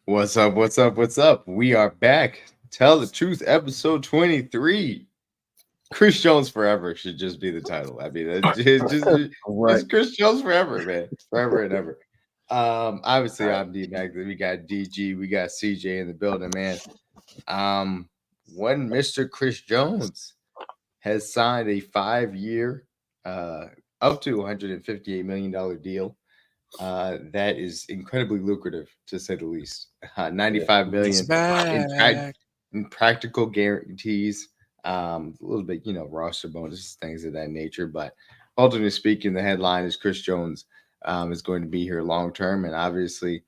What's up? What's up? What's up? We are back. Tell the truth, episode 23. Chris Jones forever should just be the title. I mean, Right. just Chris Jones forever, man, forever and ever. Obviously, I'm D Mac. We got DG, we got CJ in the building, man. Um, One Mr. Chris Jones has signed a 5-year, up to $158 million deal. That is incredibly lucrative to say the least. Yeah. 95 He's million in, back. in practical guarantees, a little bit, roster bonuses, things of that nature. But ultimately speaking, the headline is Chris Jones is going to be here long term. And obviously,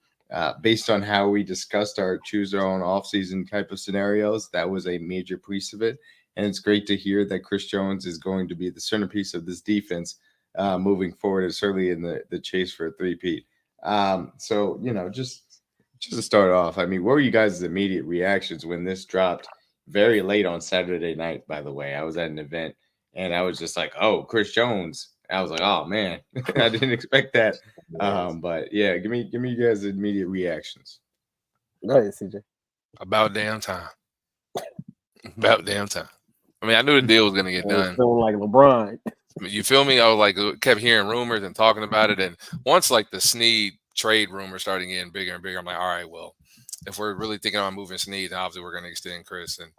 based on how we discussed our choose our own offseason type of scenarios, that was a major piece of it. And it's great to hear that Chris Jones is going to be the centerpiece of this defense moving forward, and certainly in the chase for a three-peat. So, just to start off, I mean, what were you guys' immediate reactions when this dropped very late on Saturday night, by the way? I was at an event and I was just like, oh, Chris Jones. I was like, oh man, I didn't expect that. Yes. But yeah, give me you guys' immediate reactions. Go ahead, CJ. About damn time. About damn time. I mean, I knew the deal was gonna get done. Feeling like LeBron. You feel me? I was like, kept hearing rumors and talking about it, and once like the Sneed trade rumors started getting bigger and bigger, I'm like, all right, well, if we're really thinking about moving Sneed, then obviously we're gonna extend Chris, and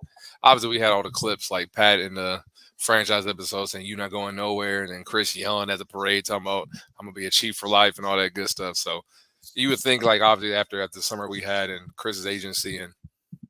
obviously we had all the clips like Pat in the franchise episode saying you're not going nowhere, and then Chris yelling at the parade talking about I'm gonna be a chief for life and all that good stuff. So you would think like obviously after the summer we had and Chris's agency and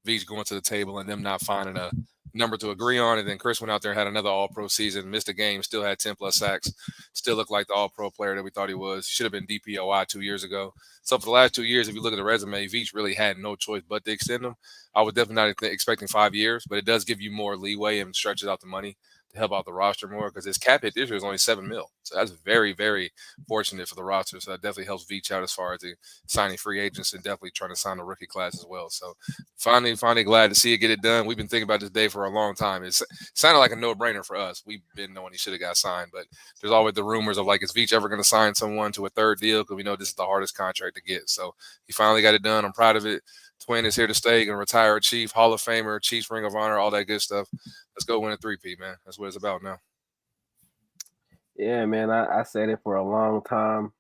Veach going to the table and them not finding a number to agree on. And then Chris went out there and had another all-pro season, missed a game, still had 10-plus sacks, still looked like the all-pro player that we thought he was. Should have been DPOI 2 years ago. So for the last 2 years, if you look at the resume, Veach really had no choice but to extend him. I was definitely not expecting 5 years, but it does give you more leeway and stretches out the money to help out the roster more because his cap hit this year is only $7 million. So that's very, very fortunate for the roster. So that definitely helps Veach out as far as the signing free agents and definitely trying to sign the rookie class as well. So finally glad to see it get it done. We've been thinking about this day for a long time. It sounded like a no-brainer for us. We've been knowing he should have got signed, but there's always the rumors of like, is Veach ever going to sign someone to a third deal? Because we know this is the hardest contract to get. So he finally got it done. I'm proud of it. Twin is here to stay, going to retire a Chief, Hall of Famer, Chiefs Ring of Honor, all that good stuff. Let's go win a three-peat, man. That's what it's about now. Yeah, man. I said it for a long time.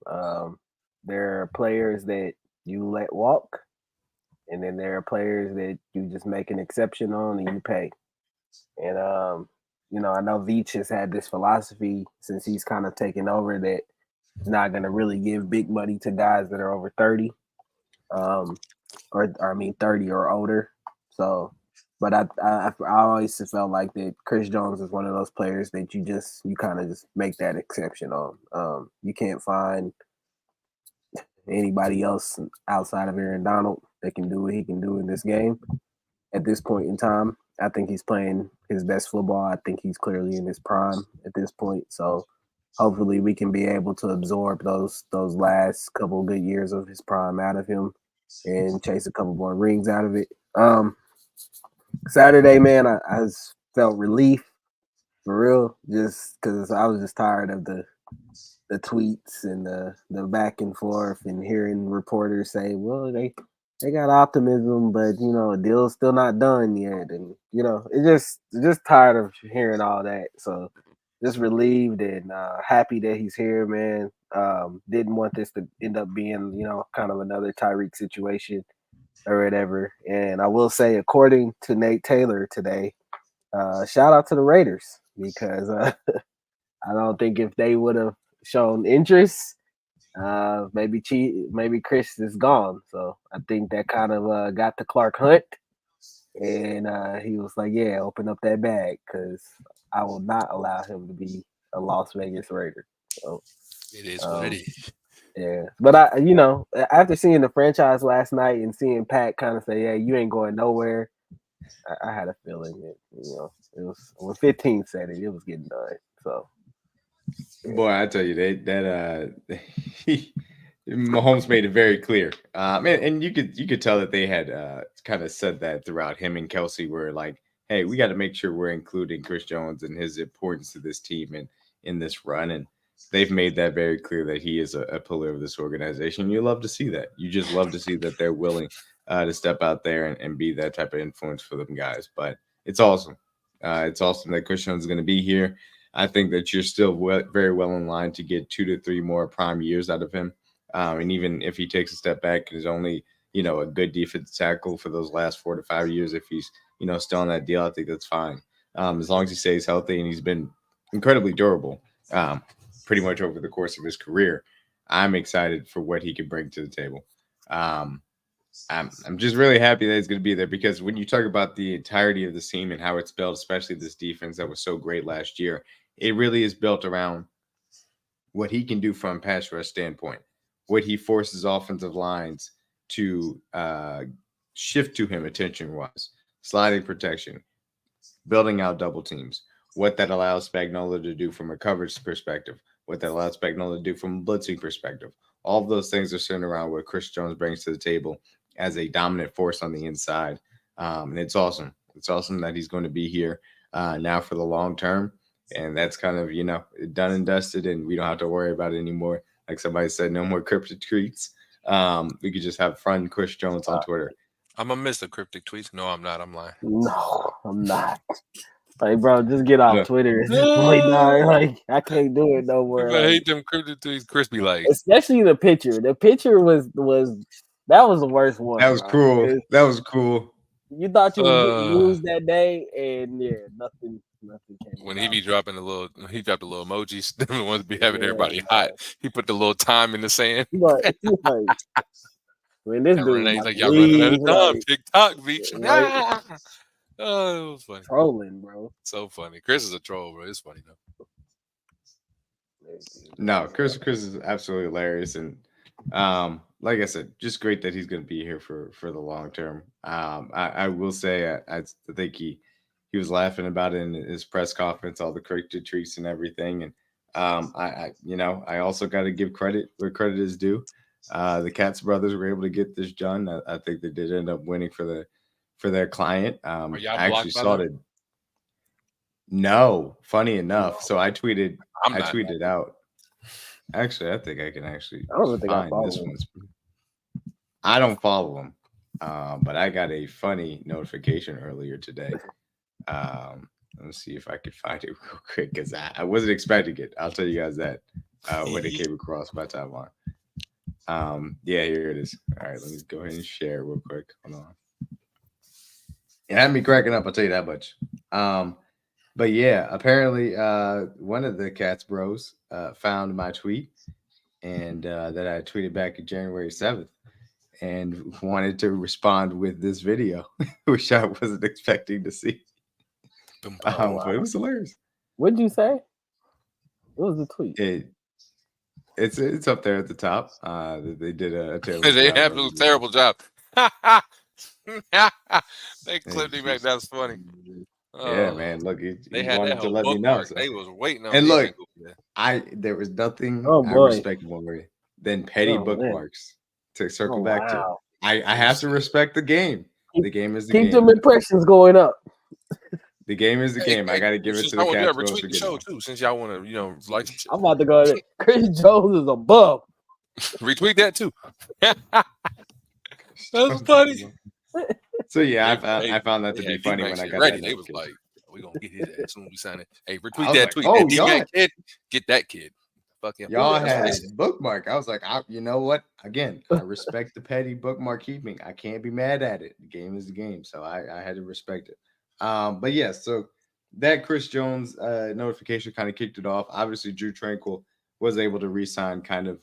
There are players that you let walk, and then there are players that you just make an exception on and you pay. And I know Veach has had this philosophy since he's kind of taken over that he's not going to really give big money to guys that are over 30. Or I mean 30 or older. So, but I always felt like that Chris Jones is one of those players that you kind of just make that exception on. You can't find anybody else outside of Aaron Donald that can do what he can do in this game at this point in time. I think he's playing his best football. I think he's clearly in his prime at this point. So hopefully we can be able to absorb those last couple of good years of his prime out of him and chase a couple more rings out of it. Saturday, man, I felt relief for real, just because I was just tired of the tweets and the back and forth and hearing reporters say, well, they got optimism, but a deal's still not done yet, and it just tired of hearing all that. So just relieved and happy that he's here, man. Didn't want this to end up being, kind of another Tyreek situation or whatever. And I will say, according to Nate Taylor today, shout out to the Raiders because I don't think if they would have shown interest, maybe Chris is gone. So I think that kind of got to Clark Hunt, and he was like, "Yeah, open up that bag because I will not allow him to be a Las Vegas Raider." So it is what it is. Yeah, but after seeing the franchise last night and seeing Pat kind of say, "Yeah, you ain't going nowhere," I had a feeling that it was when 15 said it was getting done. So, yeah. Boy, I tell you Mahomes made it very clear, and you could tell that they had kind of said that throughout. Him and Kelsey were like, "Hey, we got to make sure we're including Chris Jones and his importance to this team and in this run." And they've made that very clear that he is a pillar of this organization. You love to see that. You just love to see that they're willing to step out there and be that type of influence for them guys. But it's awesome. It's awesome that Chris Jones is going to be here. I think that you're still very well in line to get 2 to 3 more prime years out of him. And even if he takes a step back and is only, a good defensive tackle for those last 4 to 5 years, if he's, still on that deal, I think that's fine. As long as he stays healthy, and he's been incredibly durable pretty much over the course of his career. I'm excited for what he can bring to the table. I'm just really happy that he's going to be there, because when you talk about the entirety of the team and how it's built, especially this defense that was so great last year, it really is built around what he can do from a pass rush standpoint, what he forces offensive lines to shift to him attention-wise, sliding protection, building out double teams, what that allows Spagnuolo to do from a coverage perspective, what that allows Spagnuolo to do from a blitzing perspective. All of those things are centered around what Chris Jones brings to the table as a dominant force on the inside. And it's awesome. It's awesome that he's going to be here now for the long term. And that's kind of, done and dusted, and we don't have to worry about it anymore. Like somebody said, no more cryptic tweets. We could just have fun Chris Jones on Twitter. I'm going to miss the cryptic tweets. No, I'm not. I'm lying. No, I'm not. Like, bro, just get off Twitter. Like, I can't do it no more. I hate them cryptic tweets. Chris be like, especially the picture. The picture was that was the worst one. That was cool. That was cool. You thought you was getting used that day, and yeah, nothing came. When he be dropping he dropped the little emojis, the ones be having everybody hot. He put the little time in the sand. Like, when this dude, he's like, y'all running out of time. TikTok beach. Right. Oh, it was funny. Trolling, bro. So funny. Chris is a troll, bro. It's funny though. No, Chris is absolutely hilarious, and like I said, just great that he's going to be here for the long term. I will say I think he was laughing about it in his press conference, all the cryptic tweets and everything, and I also got to give credit where credit is due. The Katz brothers were able to get this done. I think they did end up winning for their client. I actually saw it. No, funny enough. So I tweeted out. Actually, I think I can find this one. I don't follow him, but I got a funny notification earlier today. Let's see if I can find it real quick, because I wasn't expecting it. I'll tell you guys that when it came across my timeline. Yeah, here it is. All right, let me go ahead and share real quick. Hold on. It had me cracking up, I'll tell you that much. But yeah, apparently one of the Katz bros found my tweet, and that I tweeted back in January 7th, and wanted to respond with this video, which I wasn't expecting to see. But it was hilarious. What did you say? What was the tweet? It's up there at the top. They did a terrible they job. have a terrible job. They clipped him back. That's funny. Yeah, man. Look, he had wanted to let me know. So. They was waiting on. And look, there was nothing I respect more than petty bookmarks to circle back to. I have to respect the game. The game is the game. Keep them impressions going up. The game is the game. I got to give it to the Katz bros. Retweet the show too, since y'all want to, like. I'm about to go ahead. Chris Jones is above. Retweet that too. That's funny. So yeah, I found that to be funny when I got ready. They was like, "We gonna get his ass as soon as we sign it." Hey, retweet that tweet. Oh, that kid, get that kid. Fuck him. Y'all had bookmark. I was like, you know what? Again, I respect the petty bookmark keeping. I can't be mad at it. The game is the game, so I had to respect it. But yeah, so that Chris Jones notification kind of kicked it off. Obviously, Drue Tranquill was able to re-sign kind of,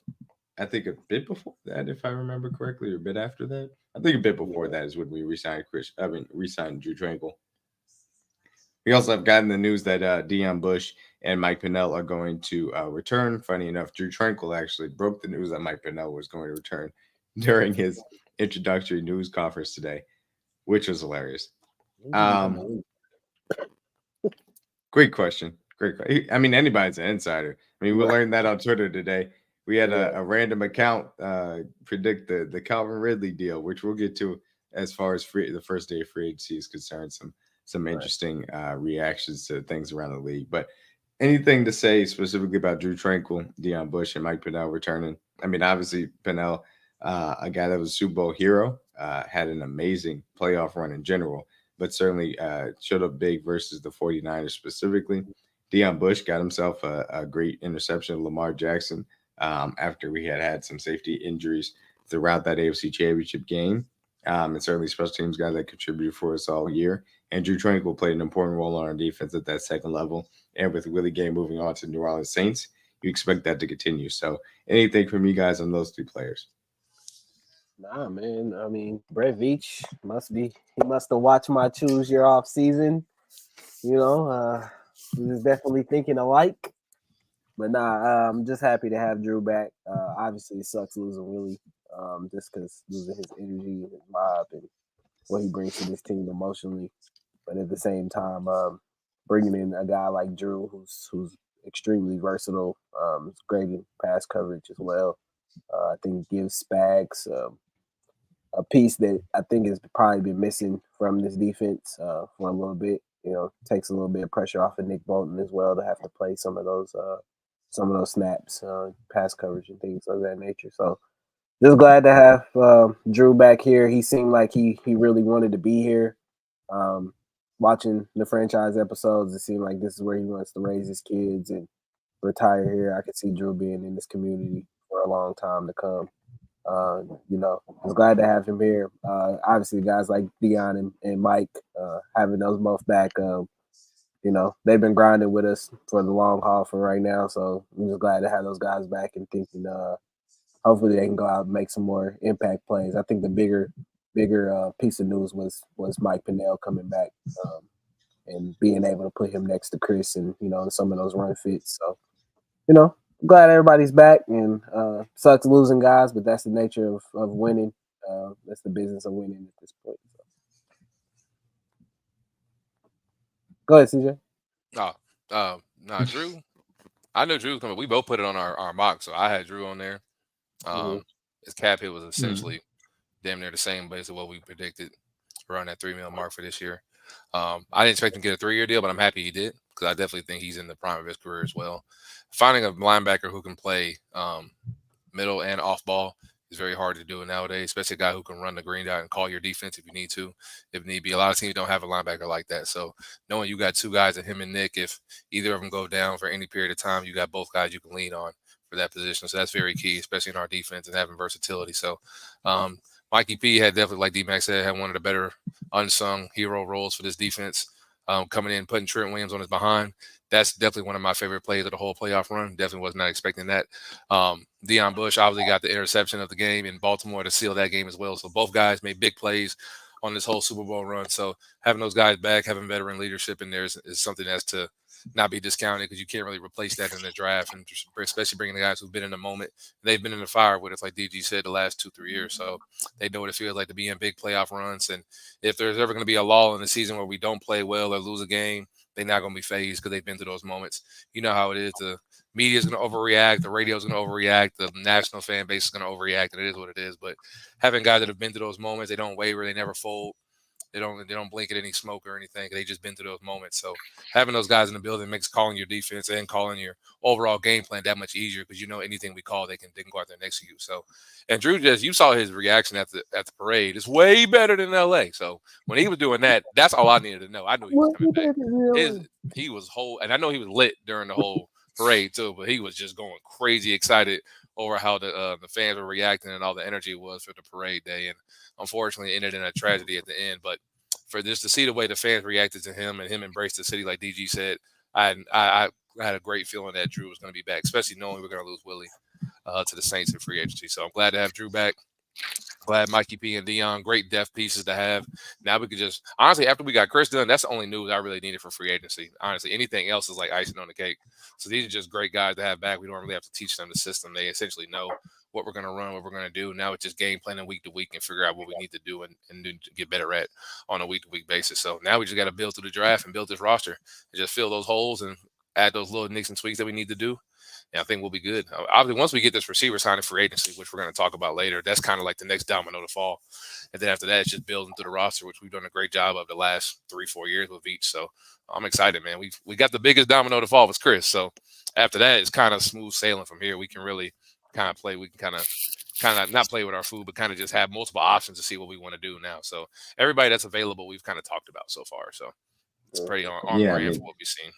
I think, a bit before that, if I remember correctly, or a bit after that. I think a bit before that is when we re-signed Drue Tranquill. We also have gotten the news that Deon Bush and Mike Pennell are going to return. Funny enough, Drue Tranquill actually broke the news that Mike Pennell was going to return during his introductory news conference today, which was hilarious. Great question. I mean, anybody's an insider. I mean, we learned that on Twitter today. We had a random account predict the Calvin Ridley deal, which we'll get to as far as the first day of free agency is concerned. Some interesting reactions to things around the league. But anything to say specifically about Drue Tranquill, Deon Bush, and Mike Pennell returning? I mean, obviously Pennell, a guy that was a Super Bowl hero, had an amazing playoff run in general, but certainly showed up big versus the 49ers specifically. Deon Bush got himself a great interception of Lamar Jackson after we had some safety injuries throughout that AFC Championship game. And certainly special teams guys that contributed for us all year. And Drue Tranquill played an important role on our defense at that second level. And with Willie Gay moving on to New Orleans Saints, you expect that to continue. So anything from you guys on those three players? Nah, man. I mean, Brett Veach he must have watched my Choose Your Off season. You know, he was definitely thinking alike. But nah, I'm just happy to have Drue back. Obviously, it sucks losing Willie, just because losing his energy and his vibe and what he brings to this team emotionally. But at the same time, bringing in a guy like Drue, who's extremely versatile, is great in pass coverage as well. I think gives Spags a piece that I think has probably been missing from this defense for a little bit. You know, takes a little bit of pressure off of Nick Bolton as well to have to play some of those snaps, pass coverage and things of that nature. So just glad to have Drue back here. He seemed like he really wanted to be here. Watching the franchise episodes, it seemed like this is where he wants to raise his kids and retire here. I could see Drue being in this community for a long time to come. You know, I was glad to have him here. Obviously, guys like Deon and Mike, having those both back, you know, they've been grinding with us for the long haul for right now. So I'm just glad to have those guys back and thinking hopefully they can go out and make some more impact plays. I think the bigger piece of news was Mike Pennell coming back and being able to put him next to Chris and, you know, some of those run fits. So, you know, I'm glad everybody's back, and sucks losing guys, but that's the nature of winning. That's the business of winning at this point. So. Go ahead, CJ. No, Drue. I know Drue was coming. We both put it on our mock, so I had Drue on there. His cap hit was essentially damn near the same base of what we predicted around that $3 million mark for this year. I didn't expect him to get a 3-year deal, but I'm happy he did because I definitely think he's in the prime of his career as well. Finding a linebacker who can play middle and off ball is very hard to do nowadays, especially a guy who can run the green dot and call your defense if you need to, if need be. A lot of teams don't have a linebacker like that. So knowing you got two guys, and him and Nick, if either of them go down for any period of time, you got both guys you can lean on for that position. So that's very key, especially in our defense and having versatility. So Mikey P had definitely, like D-Mac said, had one of the better unsung hero roles for this defense. Coming in, putting Trent Williams on his behind. That's definitely one of my favorite plays of the whole playoff run. Definitely was not expecting that. Deon Bush obviously got the interception of the game in Baltimore to seal that game as well. So both guys made big plays on this whole Super Bowl run. So having those guys back, having veteran leadership in there is something that's to not be discounted, because you can't really replace that in the draft, and especially bringing the guys who've been in the moment. They've been in the fire with us, like DG said, the last 2-3 years. So they know what it feels like to be in big playoff runs. And if there's ever going to be a lull in the season where we don't play well or lose a game, they're not going to be phased because they've been through those moments. You know how it is. The media is going to overreact. The radio is going to overreact. The national fan base is going to overreact, and it is what it is. But having guys that have been through those moments, they don't waver, they never fold. They don't blink at any smoke or anything. They just been through those moments. So having those guys in the building makes calling your defense and calling your overall game plan that much easier, because you know anything we call, they can go out there and execute. So, and Drue, you saw his reaction at the parade. It's way better than LA. So when he was doing that, that's all I needed to know. I knew he was coming back. He was and I know he was lit during the whole parade too, but he was just going crazy excited over how the fans were reacting and all the energy it was for the parade day. And unfortunately, it ended in a tragedy at the end. But for this to see the way the fans reacted to him and him embrace the city, like DG said, I had a great feeling that Drue was going to be back, especially knowing we were going to lose Willie to the Saints in free agency. So I'm glad to have Drue back. Glad Mikey P and Deon, great depth pieces to have. Now we could just, honestly, after we got Chris done, that's the only news I really needed for free agency. Honestly, anything else is like icing on the cake. So these are just great guys to have back. We don't really have to teach them the system. They essentially know what we're going to run, what we're going to do. Now it's just game planning week to week and figure out what we need to do and get better at on a week-to-week basis. So now we just got to build through the draft and build this roster and just fill those holes and add those little nicks and tweaks that we need to do. And I think we'll be good. Obviously, once we get this receiver signing free agency, which we're going to talk about later, that's kind of like the next domino to fall. And then after that, it's just building through the roster, which we've done a great job of the last 3-4 years with each. So I'm excited, man. We got the biggest domino to fall was Chris. So after that, it's kind of smooth sailing from here. We can really kind of play. We can kind of kind of not play with our food, but kind of just have multiple options to see what we want to do now. So everybody that's available, we've kind of talked about so far. So it's pretty on Yeah, I brand for mean, what we've seen.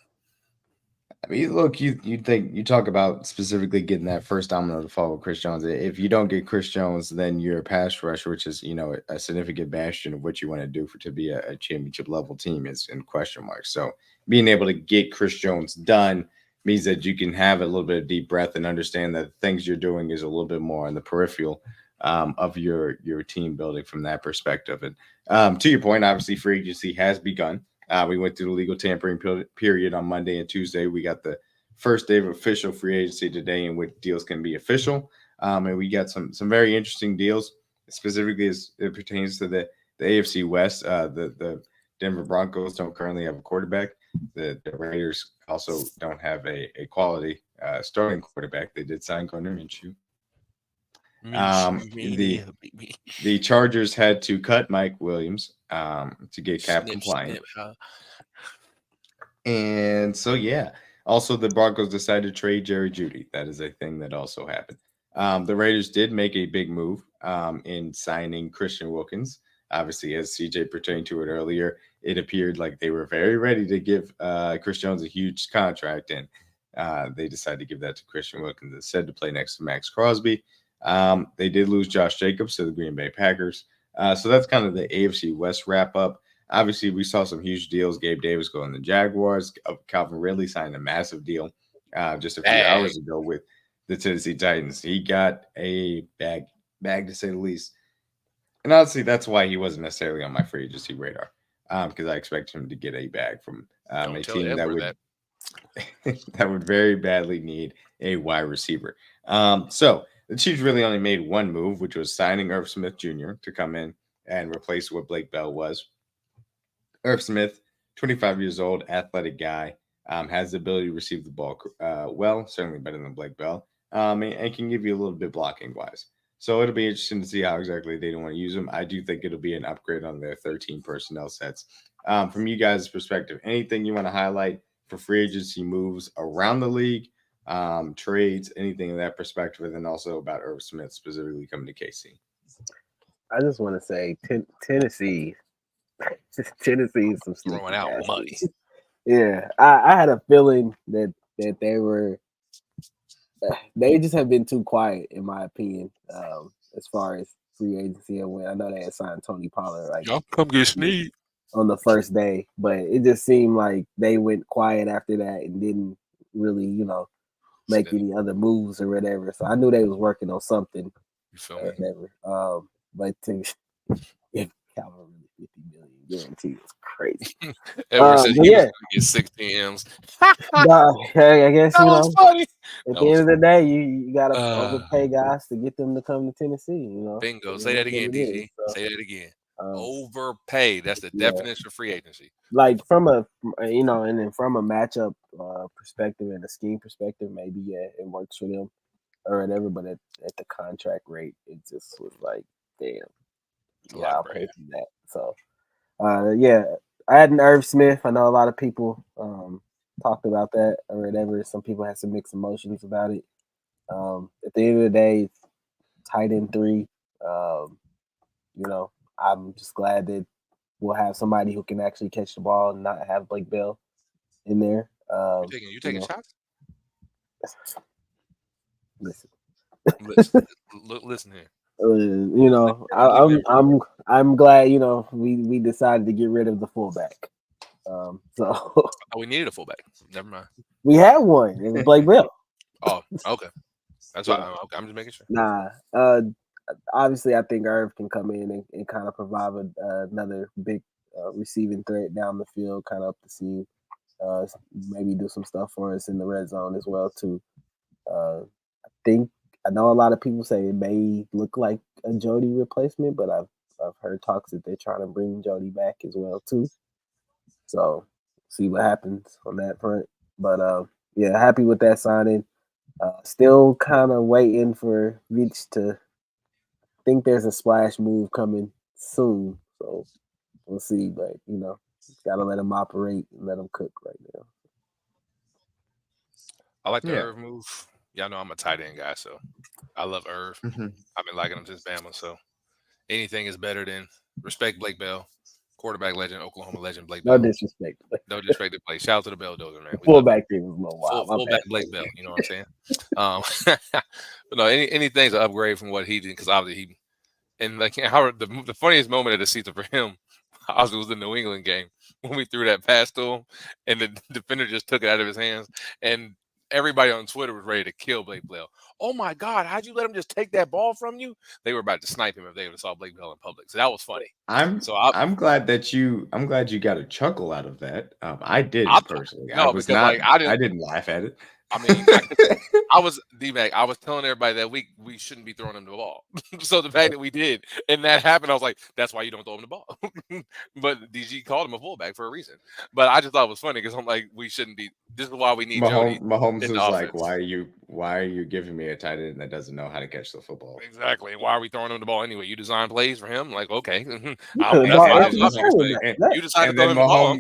look, you think you talk about specifically getting that first domino to fall with Chris Jones. If you don't get Chris Jones, then you're a pass rusher, which is a significant bastion of what you want to do for to be a championship level team is in question mark. So being able to get Chris Jones done means that you can have a little bit of deep breath and understand that things you're doing is a little bit more on the peripheral of your team building from that perspective. And to your point, obviously free agency has begun. We went through the legal tampering period on Monday and Tuesday. We got the first day of official free agency today, in which deals can be official. And we got some very interesting deals, specifically as it pertains to the AFC West. The Denver Broncos don't currently have a quarterback. The Raiders also don't have a quality starting quarterback. They did sign Gardner Minshew. The Chargers had to cut Mike Williams to get cap compliant. And so, yeah. Also, the Broncos decided to trade Jerry Jeudy. That is a thing that also happened. The Raiders did make a big move in signing Christian Wilkins. Obviously, as CJ pertained to it earlier, it appeared like they were very ready to give Chris Jones a huge contract, and they decided to give that to Christian Wilkins instead to play next to Max Crosby. They did lose Josh Jacobs to the Green Bay Packers. So that's kind of the AFC West wrap up. Obviously, we saw some huge deals. Gabe Davis going to the Jaguars. Calvin Ridley signed a massive deal just a few hours ago with the Tennessee Titans. He got a bag to say the least. And honestly, that's why he wasn't necessarily on my free agency radar, because I expect him to get a bag from a team that would that would very badly need a wide receiver. So the Chiefs really only made one move, which was signing Irv Smith Jr. to come in and replace what Blake Bell was. Irv Smith, 25 years old, athletic guy, has the ability to receive the ball well, certainly better than Blake Bell, and can give you a little bit blocking wise. So it'll be interesting to see how exactly they don't want to use him. I do think it'll be an upgrade on their 13 personnel sets. From you guys' perspective, anything you want to highlight for free agency moves around the league, trades, anything in that perspective, and then also about Irv Smith specifically coming to KC? I just want to say Tennessee. Tennessee is some throwing out money. Yeah, I had a feeling that they just have been too quiet, in my opinion, as far as free agency and when I know they had signed Tony Pollard y'all come get Sneed on the first day, but it just seemed like they went quiet after that and didn't really, make any other moves or whatever. So I knew they was working on something or whatever. But to give Calvin 50 million guarantee is crazy. Edward said he was going to get 16 M's. I guess funny. At the end of the day, you gotta overpay guys to get them to come to Tennessee. Bingo. Say that again, DG. Say that again. Overpay. That's the definition of free agency. Like from a and then from a matchup perspective and a scheme perspective, maybe it works for them or whatever. But at the contract rate, it just was like, damn, I'll pay for that. So, I had an Irv Smith. I know a lot of people talked about that or whatever. Some people had some mixed emotions about it. At the end of the day, tight end 3. I'm just glad that we'll have somebody who can actually catch the ball and not have Blake Bell in there. You taking shots? Listen here. I'm glad we decided to get rid of the fullback. We needed a fullback. Never mind. We had one. It was Blake Bell. Oh, okay. That's why I'm just making sure. Nah. Obviously, I think Irv can come in and kind of provide another big receiving threat down the field, kind of up the seam. Maybe do some stuff for us in the red zone as well too. I know a lot of people say it may look like a Jody replacement, but I've heard talks that they're trying to bring Jody back as well too. So see what happens on that front. But happy with that signing. Still kind of waiting for Veach to think there's a splash move coming soon. So we'll see. But gotta let him operate and let him cook right now. I like the Irv move. Y'all know I'm a tight end guy, so I love Irv. Mhm. I've been liking him since Bama, so anything is better than respect Blake Bell, quarterback legend, Oklahoma legend Blake No Bell. disrespect. No disrespect to play. Shout out to the Belldozer, man. The We love fullback thing was a little wild. My fullback bad. Blake Bell. You know what I'm saying? But no, anything's an upgrade from what he did because obviously he and like how the funniest moment of the season for him obviously was the New England game when we threw that pass to him and the defender just took it out of his hands and everybody on Twitter was ready to kill Blake Bell. Oh my God, how'd you let him just take that ball from you? They were about to snipe him if they would have saw Blake Bell in public. So that was funny. I'm glad you got a chuckle out of that. I I didn't personally. I no, was because not. like I I didn't. didn't laugh at it. I mean, I was D-Mac. I was telling everybody that we shouldn't be throwing him the ball. So the fact that we did and that happened, I was like, that's why you don't throw him the ball. But DG called him a fullback for a reason. But I just thought it was funny because I'm like, we shouldn't be. This is why we need Jody Mahomes in was the like, offense. why are you giving me a tight end that doesn't know how to catch the football? Exactly. Why are we throwing him the ball anyway? You design plays for him, like okay, could've that's brought fine. Anthony It's offense, Miller but back. you decided to And throw then him the ball.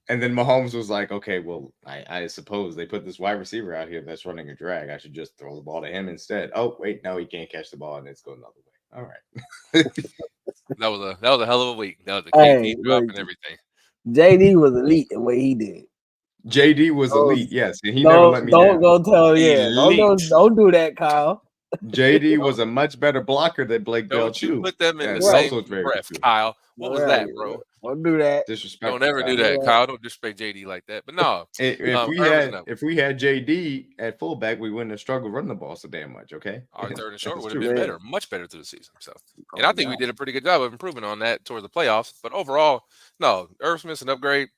Mahomes was like, okay, well, I suppose they put this wide receiver out here that's running a drag. I should just throw the ball to him instead. Oh, wait, no, he can't catch the ball, and it's going another way. All right. That was a hell of a week. That was a Hey, KP drop look, and everything. JD was elite in what he did. JD was Oh, elite, yes, and he never let me Don't down. go tell Elite. don't do that, Kyle. JD was a much better blocker than Blake Bell Don't you too. put them in the That's same also very breath, true. Kyle. What was that, bro? Don't do that. Disrespectful. Don't ever do that, Kyle. Don't disrespect JD like that. But no, If we had JD at fullback, we wouldn't have struggled running the ball so damn much. Okay, our third and short That's would have true. been Yeah. better, much better through the season. So, and I think we did a pretty good job of improving on that towards the playoffs. But overall, no, Irv Smith's an upgrade.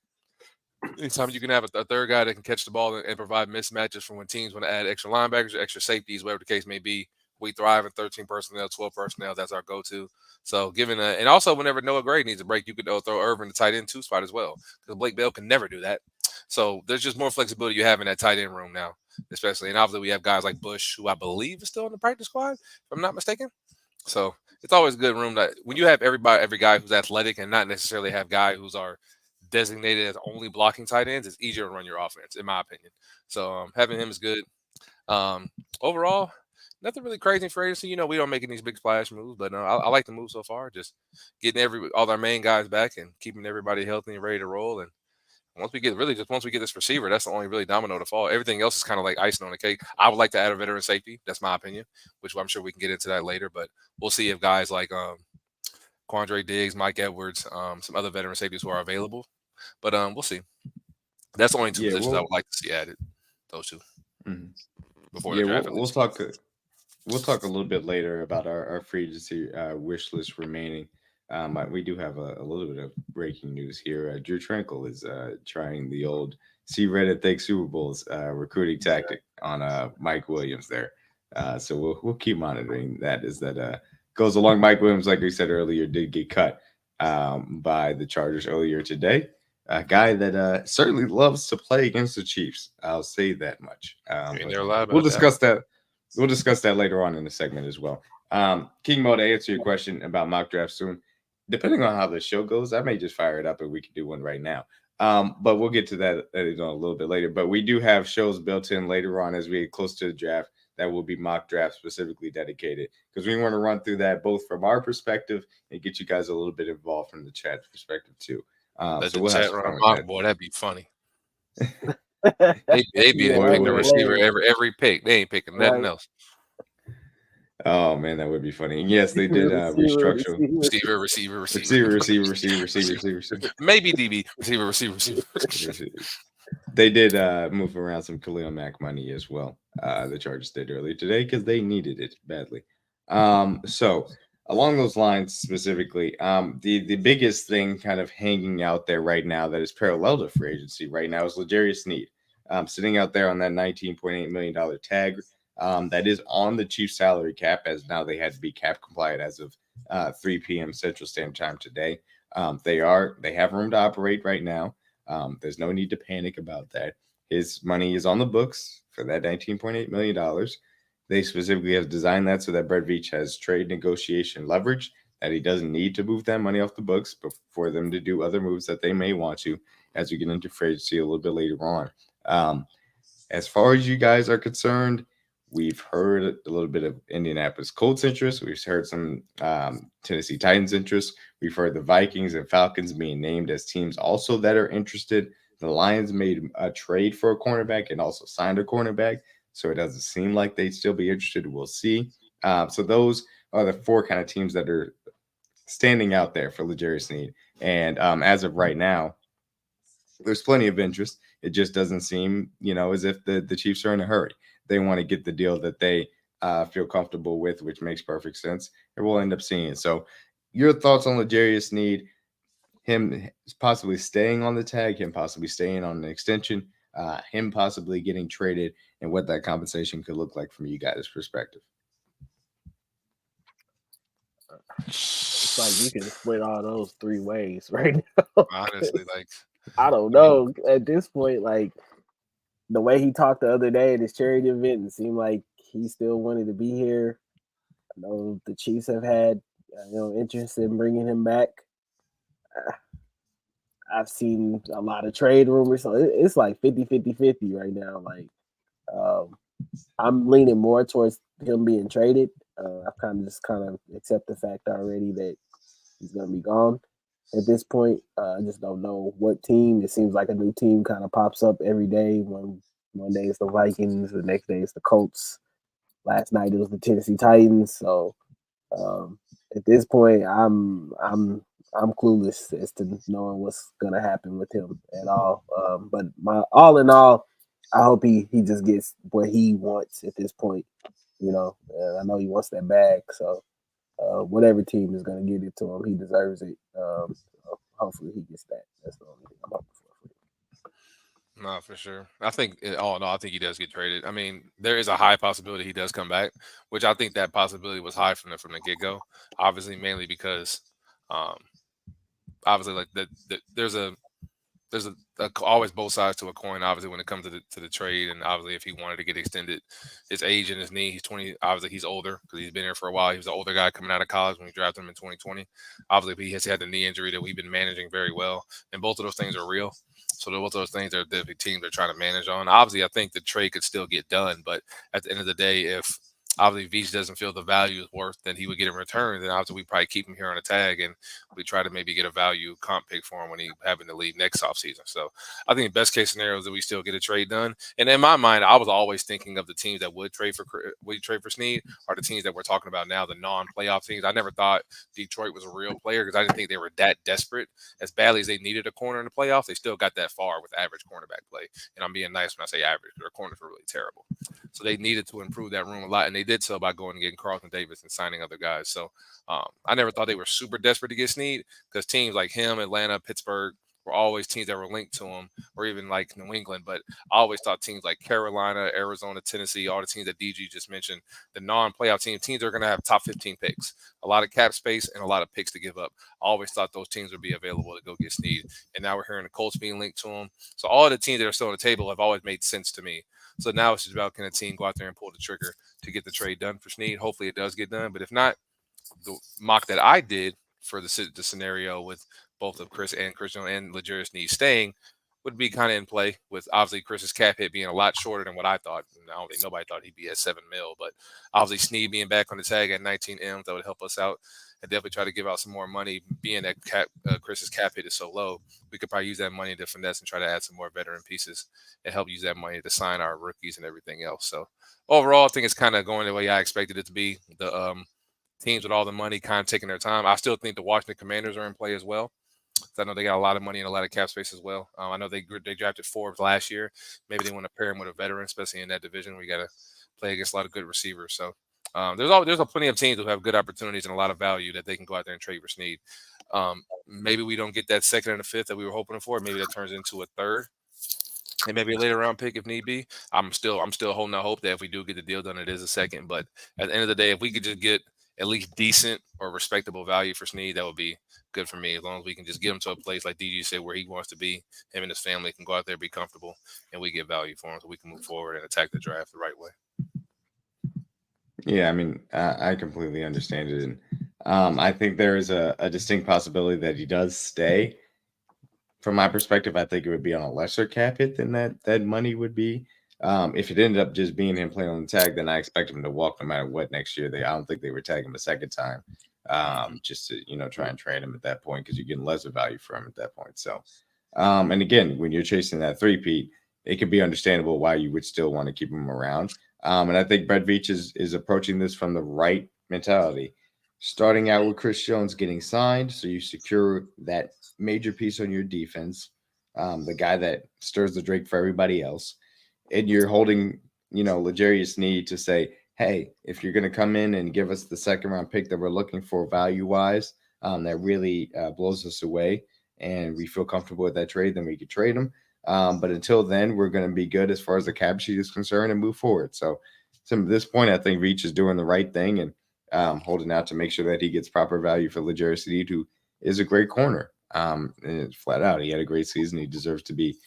Anytime you can have a third guy that can catch the ball and provide mismatches from when teams want to add extra linebackers or extra safeties, whatever the case may be, we thrive in 13 personnel, 12 personnel. That's our go-to. So and also whenever Noah Gray needs a break, you could throw Irv in the tight end 2 spot as well because Blake Bell can never do that. So there's just more flexibility you have in that tight end room now, especially. And obviously we have guys like Bush, who I believe is still in the practice squad, if I'm not mistaken. So it's always a good room that when you have every guy who's athletic and not necessarily have guy who's are designated as only blocking tight ends, it's easier to run your offense, in my opinion. So having him is good. Overall, nothing really crazy for agency. You know, we don't making these big splash moves, but I like the move so far. Just getting all our main guys back and keeping everybody healthy and ready to roll. And once we get this receiver, that's the only really domino to fall. Everything else is kind of like icing on the cake. I would like to add a veteran safety. That's my opinion, which I'm sure we can get into that later. But we'll see if guys like Quandre Diggs, Mike Edwards, some other veteran safeties who are available. But we'll see. That's the only two positions I would like to see added. Those two. Mm-hmm. Before the draft. We'll talk a little bit later about our free agency wish list remaining. We do have a little bit of breaking news here. Drue Tranquill is trying the old see Reddit think Super Bowls recruiting tactic on Mike Williams there. So we'll keep monitoring that as that goes along. Mike Williams, like we said earlier, did get cut by the Chargers earlier today. A guy that certainly loves to play against the Chiefs. I'll say that much. We'll discuss that. We'll discuss that later on in the segment as well. King Mo, to answer your question about mock draft soon, depending on how the show goes, I may just fire it up and we can do one right now. But we'll get to that a little bit later. But we do have shows built in later on as we get close to the draft that will be mock draft specifically dedicated because we want to run through that both from our perspective and get you guys a little bit involved from the chat perspective too. So we'll have fun with that. Boy, that'd be funny. they be picking the receiver every pick. They ain't picking nothing else. Oh man, that would be funny. And yes, they did restructure receiver. Maybe DB receiver. They did move around some Khalil Mack money as well. The Chargers did earlier today because they needed it badly. So along those lines specifically, the biggest thing kind of hanging out there right now that is parallel to free agency right now is L'Jarius Sneed, sitting out there on that $19.8 million tag. That is on the Chiefs salary cap, as now they had to be cap compliant as of 3 p.m. Central Standard Time today. They have room to operate right now. There's no need to panic about that. His money is on the books for that $19.8 million. They specifically have designed that so that Brett Veach has trade negotiation leverage, that he doesn't need to move that money off the books but for them to do other moves that they may want to as we get into free agency a little bit later on. As far as you guys are concerned, we've heard a little bit of Indianapolis Colts interest. We've heard some Tennessee Titans interest. We've heard the Vikings and Falcons being named as teams also that are interested. The Lions made a trade for a cornerback and also signed a cornerback, so it doesn't seem like they'd still be interested. We'll see. So those are the four kind of teams that are standing out there for L'Jarius Sneed. And as of right now, there's plenty of interest. It just doesn't seem, as if the Chiefs are in a hurry. They want to get the deal that they feel comfortable with, which makes perfect sense. And we'll end up seeing it. So, your thoughts on L'Jarius Sneed, him possibly staying on the tag, him possibly staying on an extension, him possibly getting traded, and what that compensation could look like from you guys' perspective? It's like you can split all those three ways right now. Honestly, like I don't know. At this point, like the way he talked the other day at his charity event, it seemed like he still wanted to be here. I know the Chiefs have had interest in bringing him back. I've seen a lot of trade rumors, so it's like 50-50-50 right now. Like I'm leaning more towards him being traded. I've kind of accept the fact already that he's going to be gone at this point. I just don't know what team. It seems like a new team kind of pops up every day. One day it's the Vikings, the next day it's the Colts. Last night it was the Tennessee Titans. So at this point, I'm clueless as to knowing what's going to happen with him at all. But all in all, I hope he just gets what he wants at this point. And I know he wants that bag. So whatever team is going to give it to him, he deserves it. Hopefully he gets that. That's the only thing I'm hoping for. No, for sure. I think I think he does get traded. I mean, there is a high possibility he does come back, which I think that possibility was high from the get go. Obviously, mainly because, obviously, like there's always both sides to a coin. Obviously, when it comes to the trade, and obviously if he wanted to get extended, his age and his knee. He's 20. Obviously, he's older because he's been here for a while. He was an older guy coming out of college when we drafted him in 2020. Obviously, he has had the knee injury that we've been managing very well, and both of those things are real. So both of those things are the teams are trying to manage on. Obviously, I think the trade could still get done, but at the end of the day, if obviously Veach doesn't feel the value is worth that he would get in return, then obviously we probably keep him here on a tag and we try to maybe get a value comp pick for him when he having to leave next offseason. So I think the best case scenario is that we still get a trade done. And in my mind, I was always thinking of the teams that would trade for Sneed are the teams that we're talking about now, the non-playoff teams. I never thought Detroit was a real player because I didn't think they were that desperate. As badly as they needed a corner in the playoffs, they still got that far with average cornerback play. And I'm being nice when I say average. Their corners were really terrible. So they needed to improve that room a lot, and they did so by going and getting Carlton Davis and signing other guys. So I never thought they were super desperate to get Sneed because teams like him, Atlanta, Pittsburgh, were always teams that were linked to him, or even like New England. But I always thought teams like Carolina, Arizona, Tennessee, all the teams that DG just mentioned, the non-playoff teams are going to have top 15 picks, a lot of cap space, and a lot of picks to give up. I always thought those teams would be available to go get Sneed. And now we're hearing the Colts being linked to him. So all the teams that are still on the table have always made sense to me. So now it's just about can a team go out there and pull the trigger to get the trade done for Sneed. Hopefully it does get done. But if not, the mock that I did for the scenario with both of Chris and L'Jarius Sneed staying would be kind of in play with obviously Chris's cap hit being a lot shorter than what I thought. I don't think nobody thought he'd be at $7 million, but obviously Sneed being back on the tag at 19 M, that would help us out. And definitely try to give out some more money. Being that Chris's cap hit is so low, we could probably use that money to finesse and try to add some more veteran pieces and help use that money to sign our rookies and everything else. So overall, I think it's kind of going the way I expected it to be. The teams with all the money kind of taking their time. I still think the Washington Commanders are in play as well. I know they got a lot of money and a lot of cap space as well. I know they drafted Forbes last year. Maybe they want to pair him with a veteran, especially in that division. We got to play against a lot of good receivers. So there's plenty of teams who have good opportunities and a lot of value that they can go out there and trade for Sneed. Maybe we don't get that second and a fifth that we were hoping for. Maybe that turns into a third. And maybe a later round pick if need be. I'm still holding out hope that if we do get the deal done, it is a second. But at the end of the day, if we could just get at least decent or respectable value for Sneed, that would be good for me. As long as we can just get him to a place like DG said where he wants to be, him and his family can go out there, be comfortable, and we get value for him so we can move forward and attack the draft the right way. Yeah, I mean, I completely understand it. And I think there is a distinct possibility that he does stay. From my perspective, I think it would be on a lesser cap hit than that money would be. If it ended up just being him playing on the tag, then I expect him to walk no matter what next year. I don't think they would tag him a second time, just to try and trade him at that point because you're getting lesser value for him at that point. So, and again, when you're chasing that three-peat, it could be understandable why you would still want to keep him around. And I think Brett Veach is approaching this from the right mentality. Starting out with Chris Jones getting signed, so you secure that major piece on your defense, the guy that stirs the drink for everybody else, and you're holding, L'Jarius Sneed to say, hey, if you're going to come in and give us the second round pick that we're looking for value wise, that really blows us away, and we feel comfortable with that trade, then we could trade him. But until then, we're going to be good as far as the cap sheet is concerned and move forward. So at this point, I think Veach is doing the right thing and holding out to make sure that he gets proper value for L'Jarius Sneed, who is a great corner. And flat out, he had a great season. He deserves to be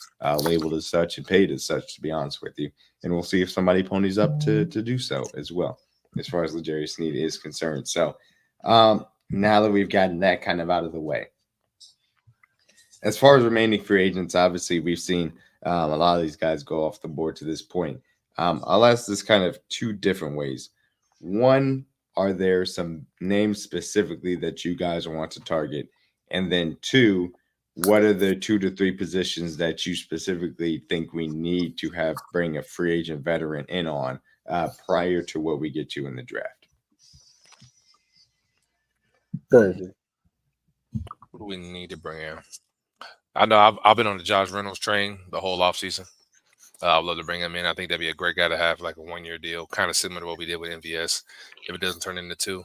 labeled as such and paid as such, to be honest with you. And we'll see if somebody ponies up to do so as well, as far as L'Jarius Sneed is concerned. So now that we've gotten that kind of out of the way, as far as remaining free agents, obviously we've seen a lot of these guys go off the board to this point. I'll ask this kind of two different ways. One, are there some names specifically that you guys want to target? And then two, what are the 2 to 3 positions that you specifically think we need to bring a free agent veteran in on prior to what we get to in the draft? Good. What do we need to bring in? I know I've been on the Josh Reynolds train the whole offseason. I'd love to bring him in. I think that'd be a great guy to have, like a 1-year deal, kind of similar to what we did with MVS, if it doesn't turn into 2.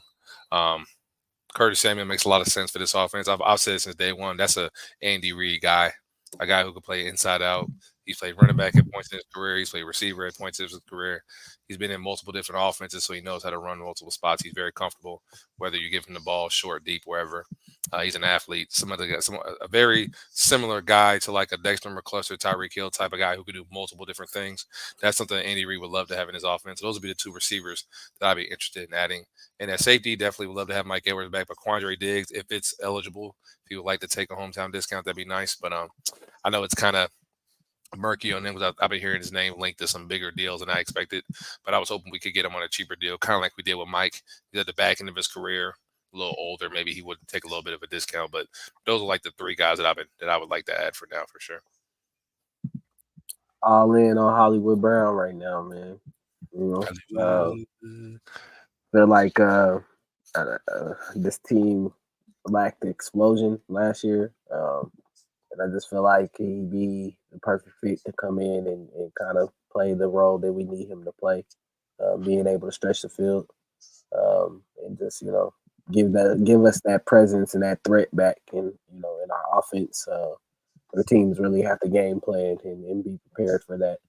Curtis Samuel makes a lot of sense for this offense. I've said since day one, that's a Andy Reid guy, a guy who can play inside out. He's played running back at points in his career. He's played receiver at points in his career. He's been in multiple different offenses, so he knows how to run multiple spots. He's very comfortable, whether you give him the ball short, deep, wherever. He's an athlete. A very similar guy to like a Dexter McCluster, Tyreek Hill type of guy who could do multiple different things. That's something that Andy Reid would love to have in his offense. Those would be the 2 receivers that I'd be interested in adding. And at safety, definitely would love to have Mike Edwards back. But Quandre Diggs, if it's eligible, if he would like to take a hometown discount, that'd be nice. But I know it's kind of murky on him because I've been hearing his name linked to some bigger deals than I expected. But I was hoping we could get him on a cheaper deal, kind of like we did with Mike. He's at the back end of his career, a little older. Maybe he would take a little bit of a discount. But those are like the 3 guys that I would like to add for now, for sure. All in on Hollywood Brown right now, man. They're like this team lacked the explosion last year. And I just feel like he'd be the perfect fit to come in and kind of play the role that we need him to play, being able to stretch the field and just, give us that presence and that threat back in our offense. The teams really have to game plan and be prepared for that.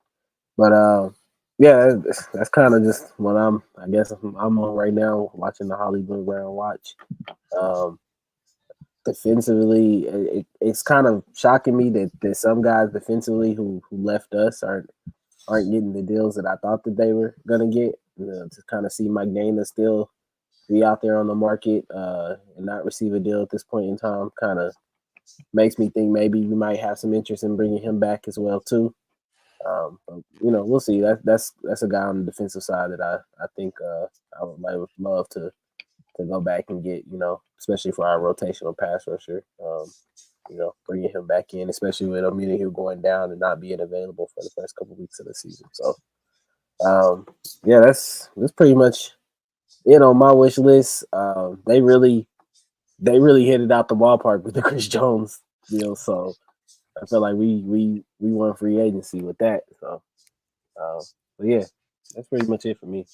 But yeah, that's kind of just what I'm on right now, watching the Hollywood Brown watch. Defensively, it's kind of shocking me that some guys defensively who left us aren't getting the deals that I thought that they were gonna get. To kind of see Mike Dana still be out there on the market and not receive a deal at this point in time kind of makes me think maybe we might have some interest in bringing him back as well too. But, we'll see. That's a guy on the defensive side that I think I would love to go back and get, especially for our rotational pass rusher, bringing him back in, especially with Omenihu going down and not being available for the first couple of weeks of the season. So, yeah, that's pretty much it on my wish list. They really hit it out the ballpark with the Chris Jones deal. So I feel like we won free agency with that. So, but yeah, that's pretty much it for me.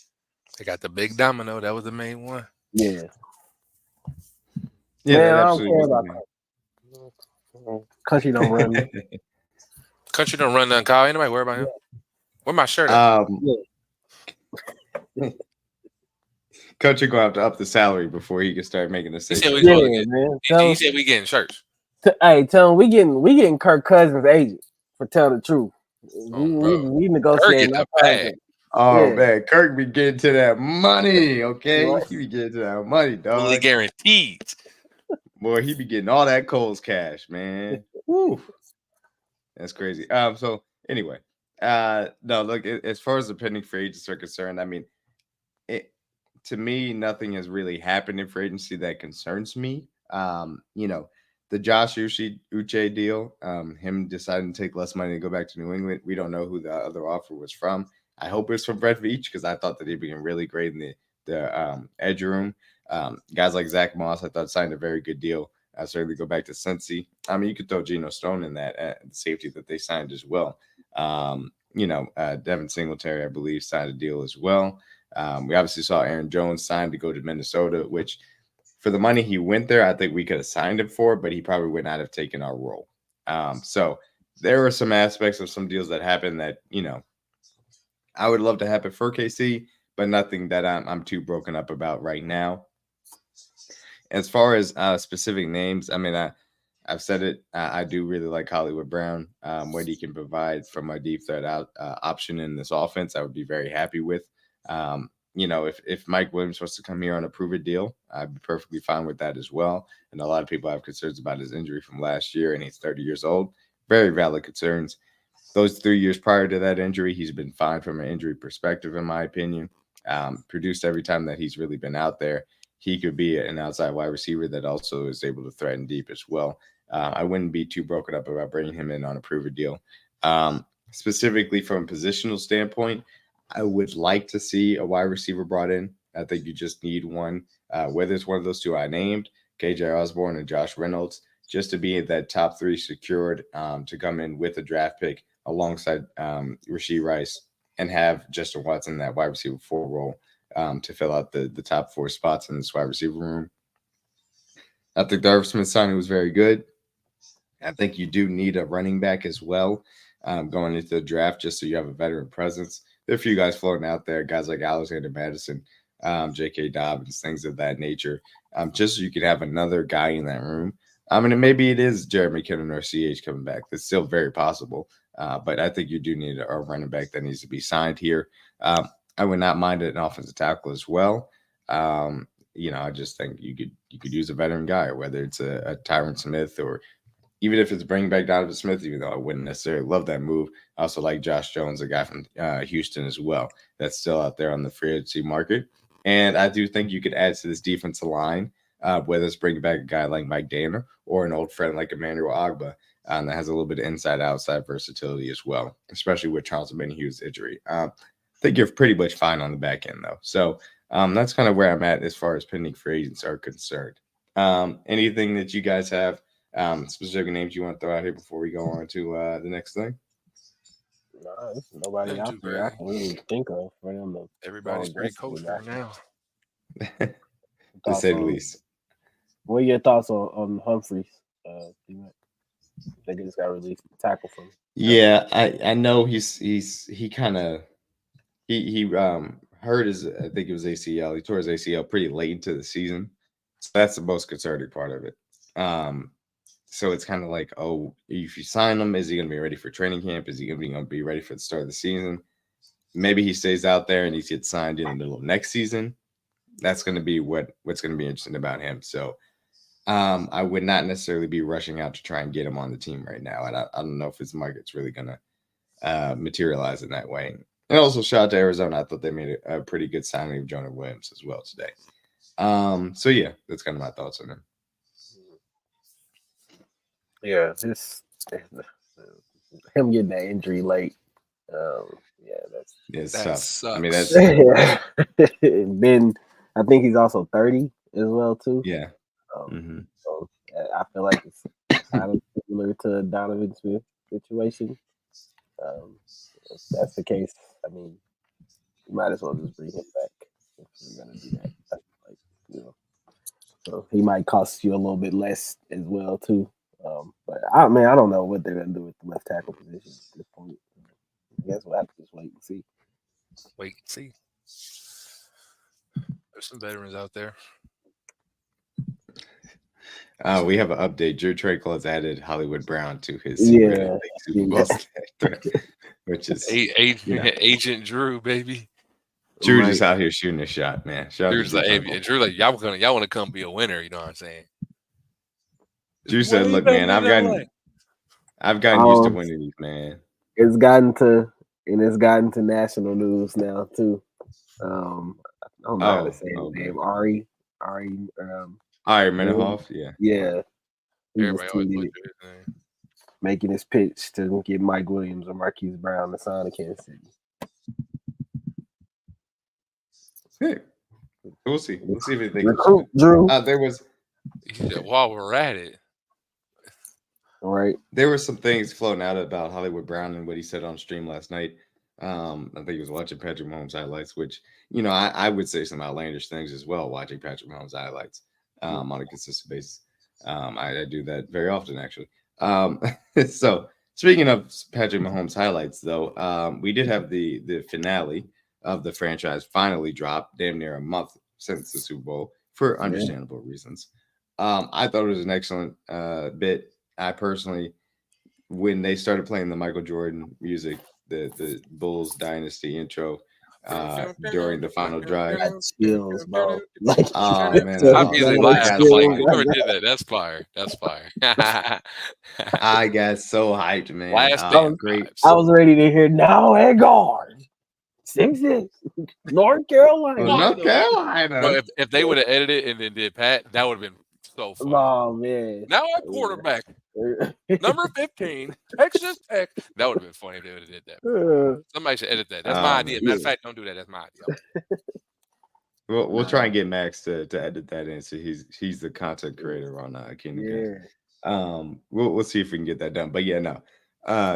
They got the big domino. That was the main one. Yeah. Yeah, man, that I don't care absolutely about country don't run. Country don't run nothing, Kyle. Ain't nobody worry about him. Where my shirt at? Country gonna have to up the salary before he can start making the He decision. said we man. He said we getting shirts. Hey, tell him we getting Kirk Cousins' agent for telling the truth. We negotiating. Oh man, Kirk be getting to that money, okay? He be getting to that money, dog. Fully guaranteed. Boy, he be getting all that Coles cash, man. Woo. That's crazy. So anyway, No, look, as far as the pending free agents are concerned, I mean, it to me, nothing has really happened in free agency that concerns me. The Josh Uche deal, him deciding to take less money and go back to New England. We don't know who the other offer was from. I hope it's from Brett Veach because I thought that he'd been really great in the edge room. Guys like Zach Moss, I thought signed a very good deal. I certainly go back to Cincy. I mean, you could throw Geno Stone in that the safety that they signed as well. Devin Singletary, I believe, signed a deal as well. We obviously saw Aaron Jones sign to go to Minnesota, which for the money he went there, I think we could have signed him for, but he probably would not have taken our role. So there were some aspects of some deals that happened that, I would love to happen for KC, but nothing that I'm too broken up about right now. As far as specific names, I mean, I've said it. I do really like Hollywood Brown. What he can provide from a deep threat option in this offense, I would be very happy with. If Mike Williams wants to come here on a prove-it deal, I'd be perfectly fine with that as well. And a lot of people have concerns about his injury from last year, and he's 30 years old. Very valid concerns. Those 3 years prior to that injury, he's been fine from an injury perspective, in my opinion. Produced every time that he's really been out there. He could be an outside wide receiver that also is able to threaten deep as well. I wouldn't be too broken up about bringing him in on a prove-it deal. Specifically from a positional standpoint, I would like to see a wide receiver brought in. I think you just need one, whether it's one of those two I named, KJ Osborne and Josh Reynolds, just to be that top three secured to come in with a draft pick alongside Rashee Rice and have Justin Watson in that wide receiver 4 role to fill out the top 4 spots in this wide receiver room. I think the Irv Smith signing was very good. I think you do need a running back as well going into the draft just so you have a veteran presence. There are a few guys floating out there, guys like Alexander Madison, J.K. Dobbins, things of that nature, just so you could have another guy in that room. And maybe it is Jared McKinnon or CH coming back. That's still very possible. But I think you do need a running back that needs to be signed here. I would not mind an offensive tackle as well. I just think you could use a veteran guy, whether it's a Tyron Smith or even if it's bringing back Donovan Smith, even though I wouldn't necessarily love that move. I also like Josh Jones, a guy from Houston as well, that's still out there on the free agency market. And I do think you could add to this defensive line, whether it's bringing back a guy like Mike Danner or an old friend like Emmanuel Ogbah that has a little bit of inside-outside versatility as well, especially with Charles Benhugh's injury. I think you're pretty much fine on the back end, though. So that's kind of where I'm at as far as pending free agents are concerned. Anything that you guys have? Specific names you want to throw out here before we go on to the next thing? No, there's nobody out there I can really think of for them to. Everybody's pretty coached right now. To say the least. What are your thoughts on Humphreys? They just got released tackle from. Yeah, I know he hurt his, I think it was ACL. He tore his ACL pretty late into the season. So that's the most concerning part of it. So it's kind of like, if you sign him, is he going to be ready for training camp? Is he going to be ready for the start of the season? Maybe he stays out there and he gets signed in the middle of next season. That's going to be what's going to be interesting about him. So I would not necessarily be rushing out to try and get him on the team right now. And I don't know if his market's really going to materialize in that way. And also shout out to Arizona. I thought they made a pretty good signing of Jonah Williams as well today. So yeah, that's kind of my thoughts on him. Yeah, him getting that injury late. That's that tough. sucks. I mean, that's Ben. I think he's also 30 as well too. yeah. So I feel like it's kind of similar to Donovan Smith situation. If that's the case, I mean, you might as well just bring him back if you're gonna do that. So he might cost you a little bit less as well too. But I don't know what they're gonna do with the left tackle position at this point. I guess we'll have to just wait and see. Wait and see. There's some veterans out there. We have an update. Drue Tranquill has added Hollywood Brown to his which is Agent Drue, baby. Drue just out here shooting a shot, man. Drew's like, Drue, like, y'all want to come be a winner, you know what I'm saying? Drue said, "Look, man, I've gotten used to winning these, man. It's gotten to and it's gotten to national news now too. I don't know how to say his okay. name. Ari, Ari Williams. Mendenhoff, yeah. Yeah, he just Everybody always tweeted butcher it, his name. making his pitch to get Mike Williams or Marquise Brown to sign to Kansas City. Hey, we'll see. We'll see if anything comes Recruit of Drue, it. There was He said, while we're at it, all right. there were some things floating out about Hollywood Brown and what he said on stream last night. I think he was watching Patrick Mahomes highlights, which I would say some outlandish things as well. Watching Patrick Mahomes highlights on a consistent basis, I do that very often actually. So speaking of Patrick Mahomes highlights, though, we did have the finale of the franchise finally drop, damn near a month since the Super Bowl for understandable reasons. I thought it was an excellent bit. I personally, when they started playing the Michael Jordan music, the Bulls Dynasty intro during the final drive. Got chills, bro. Like, Oh man, I immediately laughed. I'm like, chills. whoever did that, that's fire. That's fire. I got so hyped, man. Last Oh, damn great. vibes. I was ready to hear now at guard. 6'6", North Carolina. Well, North Carolina. Bro, if they would have edited and then did Pat, that would have been so fun. Oh man. Now at quarterback, number 15, Texas Tech. That would have been funny if they would have did that. Somebody should edit that. That's my idea. Matter of fact, don't do that. That's my idea. We'll try and get Max to edit that in. So he's the content creator on Kingdom Cast. We'll see if we can get that done. But yeah, no.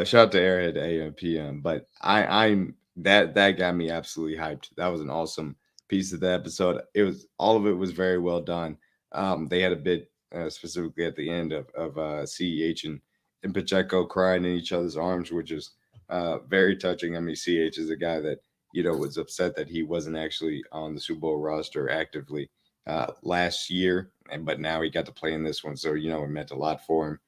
Shout out to Airhead AM PM. But I'm that got me absolutely hyped. That was an awesome piece of the episode. All of it was very well done. They had a bit specifically at the end of CEH and Pacheco crying in each other's arms, which is very touching. I mean, CH is a guy that was upset that he wasn't actually on the Super Bowl roster actively last year, but now he got to play in this one, so it meant a lot for him.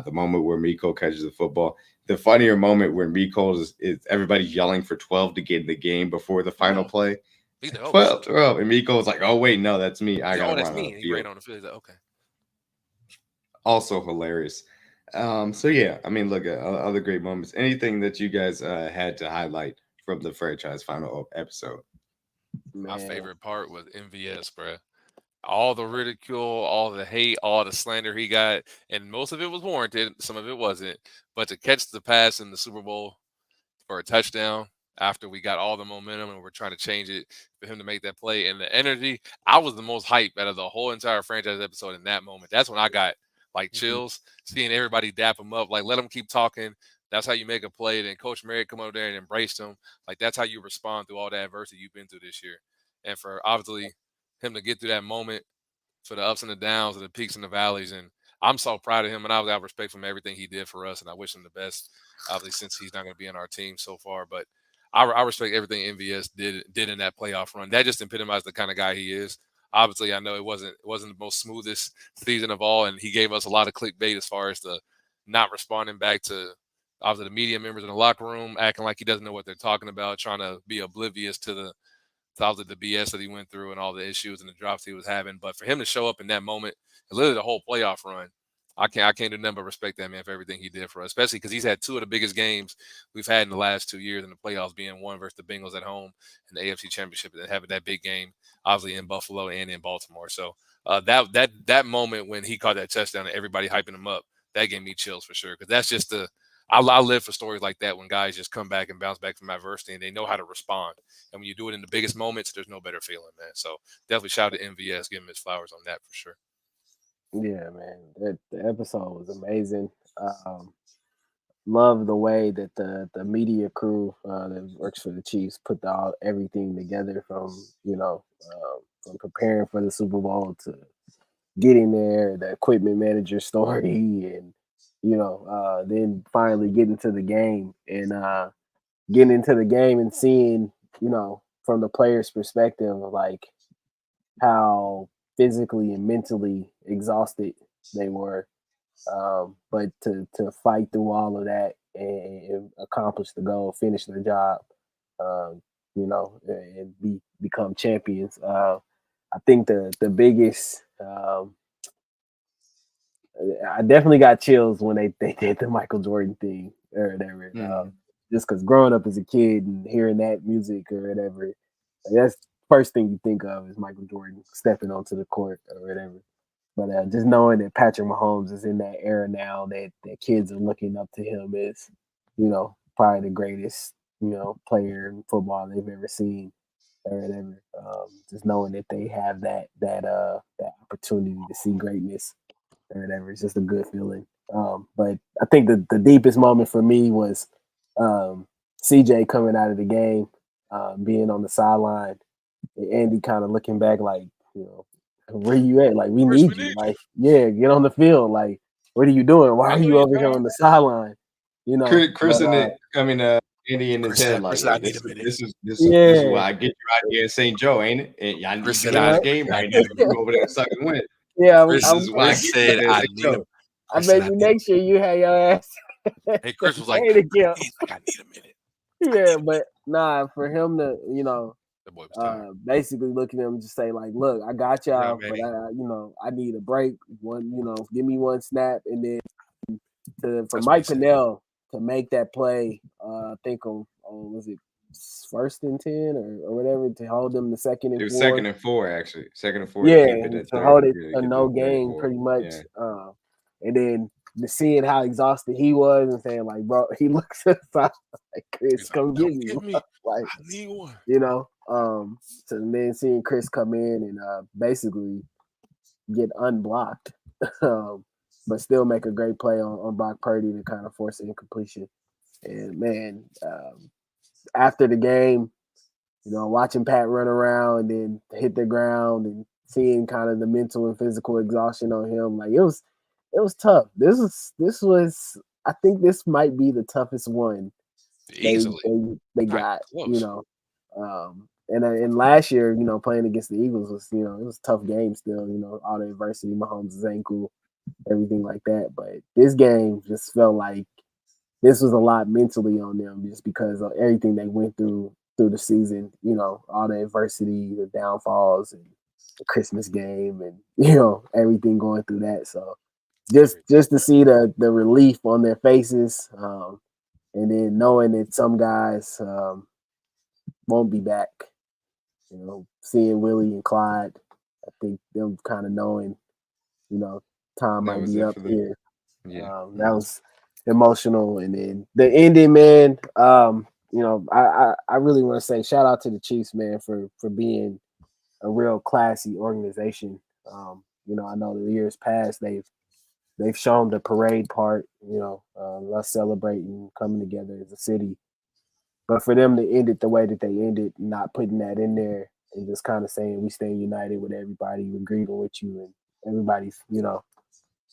The moment where Miko catches the football, the funnier moment where Miko is everybody's yelling for 12 to get in the game before the final play. 12, and Miko was like, "Oh wait, no, that's me. I gotta run on the field." He ran on the field. Like, okay. Also hilarious. So yeah, I mean, look at other great moments. Anything that you guys had to highlight from the franchise final episode? My favorite part was MVS, bro. All the ridicule, all the hate, all the slander he got, and most of it was warranted. Some of it wasn't. But to catch the pass in the Super Bowl for a touchdown after we got all the momentum and we're trying to change it for him to make that play and the energy, I was the most hyped out of the whole entire franchise episode in that moment. That's when I got like chills, seeing everybody dap him up, like let him keep talking. That's how you make a play. Then Coach Merritt come over there and embraced him. Like that's how you respond through all the adversity you've been through this year. And for obviously him to get through that moment, for the ups and the downs and the peaks and the valleys. And I'm so proud of him, and I got respect from everything he did for us, and I wish him the best, obviously, since he's not going to be on our team so far. But I respect everything MVS did in that playoff run. That just epitomized the kind of guy he is. Obviously, I know it wasn't the most smoothest season of all, and he gave us a lot of clickbait as far as the not responding back to obviously the media members in the locker room, acting like he doesn't know what they're talking about, trying to be oblivious to the BS that he went through and all the issues and the drops he was having. But for him to show up in that moment, and literally the whole playoff run, I can't do nothing but respect that man for everything he did for us, especially because he's had two of the biggest games we've had in the last 2 years in the playoffs, being one versus the Bengals at home in the AFC Championship, and then having that big game, obviously in Buffalo and in Baltimore. So that moment when he caught that touchdown and everybody hyping him up, that gave me chills for sure, because that's just I live for stories like that when guys just come back and bounce back from adversity and they know how to respond. And when you do it in the biggest moments, there's no better feeling, man. So definitely shout out to MVS, give him his flowers on that for sure. Yeah, man. The episode was amazing. Love the way that the media crew that works for the Chiefs put everything together from preparing for the Super Bowl to getting there, the equipment manager story, and then finally getting to the game and seeing from the players' perspective, like how physically and mentally exhausted they were. But to fight through all of that and accomplish the goal, finish the job, and become champions. I think the biggest, I definitely got chills when they did the Michael Jordan thing or whatever. just because growing up as a kid and hearing that music or whatever, like, that's the first thing you think of is Michael Jordan stepping onto the court or whatever. But just knowing that Patrick Mahomes is in that era now, that kids are looking up to him as, probably the greatest, player in football they've ever seen or whatever. Just knowing that they have that opportunity to see greatness or whatever, it's just a good feeling. But I think the deepest moment for me was CJ coming out of the game, being on the sideline, and Andy kind of looking back like, where you at? Like, we need you. Like, yeah, get on the field. Like, what are you doing? Why are you over here on the sideline? Chris and Andy and his head like, this is why I get you out here in St. Joe, ain't it? And y'all need to get on this game right now. You over there sucking win. Yeah, Chris said, I bet you next year you have your ass. Hey, Chris was like, I need a minute. Yeah, but nah, for him to, basically look at him and just say like, look, I got y'all, but I need a break. Give me one snap, and then for Mike Pennell to make that play, I think on was it 1st and 10 or whatever, to hold them to 2nd and 4. It was 2nd and 4 actually. 2nd and 4. Yeah, to hold it a no gain pretty much. Yeah. And then seeing how exhausted he was and saying like, bro, he looks at the side like, Chris, come get me. Like, I need one. So then seeing Chris come in and basically get unblocked, but still make a great play on Brock Purdy to kind of force an incompletion. And man, after the game, watching Pat run around and then hit the ground and seeing kind of the mental and physical exhaustion on him, like it was tough. This was I think this might be the toughest one they got, and last year, playing against the Eagles was, it was a tough game still, all the adversity, Mahomes' ankle, everything like that. But this game just felt like this was a lot mentally on them just because of everything they went through the season, all the adversity, the downfalls, and the Christmas game, and, everything going through that. So just to see the relief on their faces, and then knowing that some guys won't be back, seeing Willie and Clyde, I think them kind of knowing, time might be up here. Yeah. That was emotional. And then the ending, man, I really want to say shout out to the Chiefs, man, for being a real classy organization. I know the years past they've shown the parade part, us celebrating, coming together as a city. But for them to end it the way that they ended, not putting that in there and just kind of saying we stay united with everybody, we're grieving with you, and everybody's,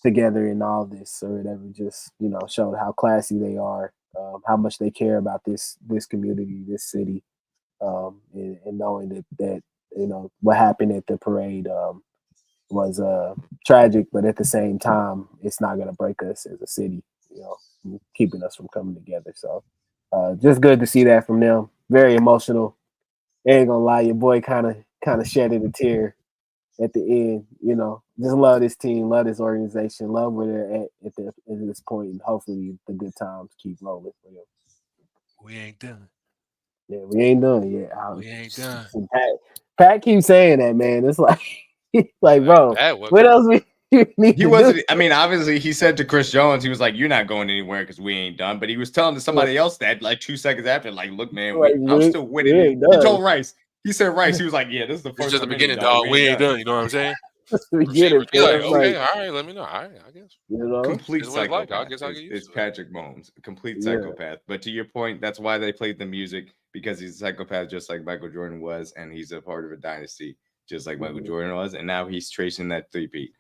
together in all this or whatever, just, showed how classy they are, how much they care about this community, this city, and knowing that what happened at the parade was tragic, but at the same time, it's not going to break us as a city, keeping us from coming together. So just good to see that from them. Very emotional. Ain't gonna lie, your boy kind of shedded a tear at the end. Just love this team, love this organization, love where they're at this point, and hopefully the good times keep rolling for them. We ain't done. Yeah, we ain't done yet. We ain't done. Pat keeps saying that, man. It's like, bro, what else we need he wasn't do? I mean, obviously he said to Chris Jones, he was like, you're not going anywhere because we ain't done. But he was telling to somebody else that like 2 seconds after, like, look, man, I'm still winning. He told Rice. He said Rice. He was like, yeah, this is the first. It's just the beginning, dog. We ain't done. You know what I'm saying? Get it. Like, okay, all right, let me know. All right, I guess. Complete psychopath. I guess it's Patrick Mahomes, a complete psychopath. But to your point, that's why they played the music, because he's a psychopath just like Michael Jordan was, and he's a part of a dynasty just like Michael Jordan was, and now he's tracing that three-peat,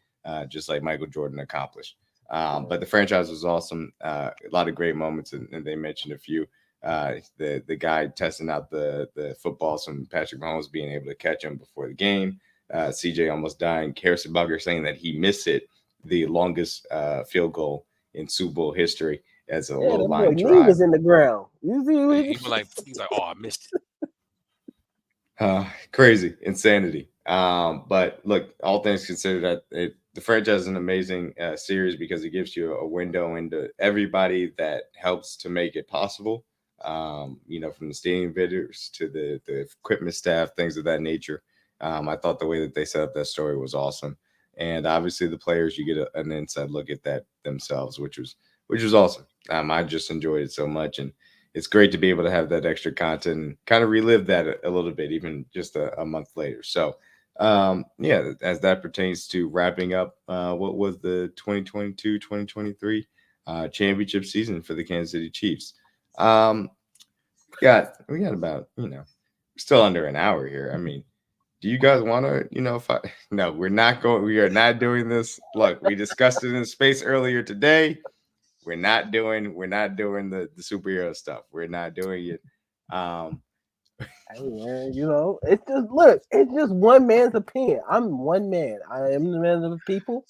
just like Michael Jordan accomplished. But the franchise was awesome. A lot of great moments, and they mentioned a few. The guy testing out the footballs from Patrick Mahomes, being able to catch him before the game. CJ almost dying. Harrison Butker saying that he missed it, the longest field goal in Super Bowl history as a low line drive. He was in the ground. He was like, oh, I missed it. Crazy insanity. But look, all things considered, the franchise is an amazing series because it gives you a window into everybody that helps to make it possible. From the stadium vendors to the equipment staff, things of that nature. I thought the way that they set up that story was awesome. And obviously the players, you get an inside look at that themselves, which was awesome. I just enjoyed it so much. And it's great to be able to have that extra content and kind of relive that a little bit, even just a month later. So, as that pertains to wrapping up what was the 2022-2023 championship season for the Kansas City Chiefs. We got about, still under an hour here. I mean, do you guys want to, no, we are not doing this. Look, we discussed it in space earlier today. We're not doing the superhero stuff. We're not doing it. Hey man, it's just one man's opinion. I'm one man. I am the man of the people,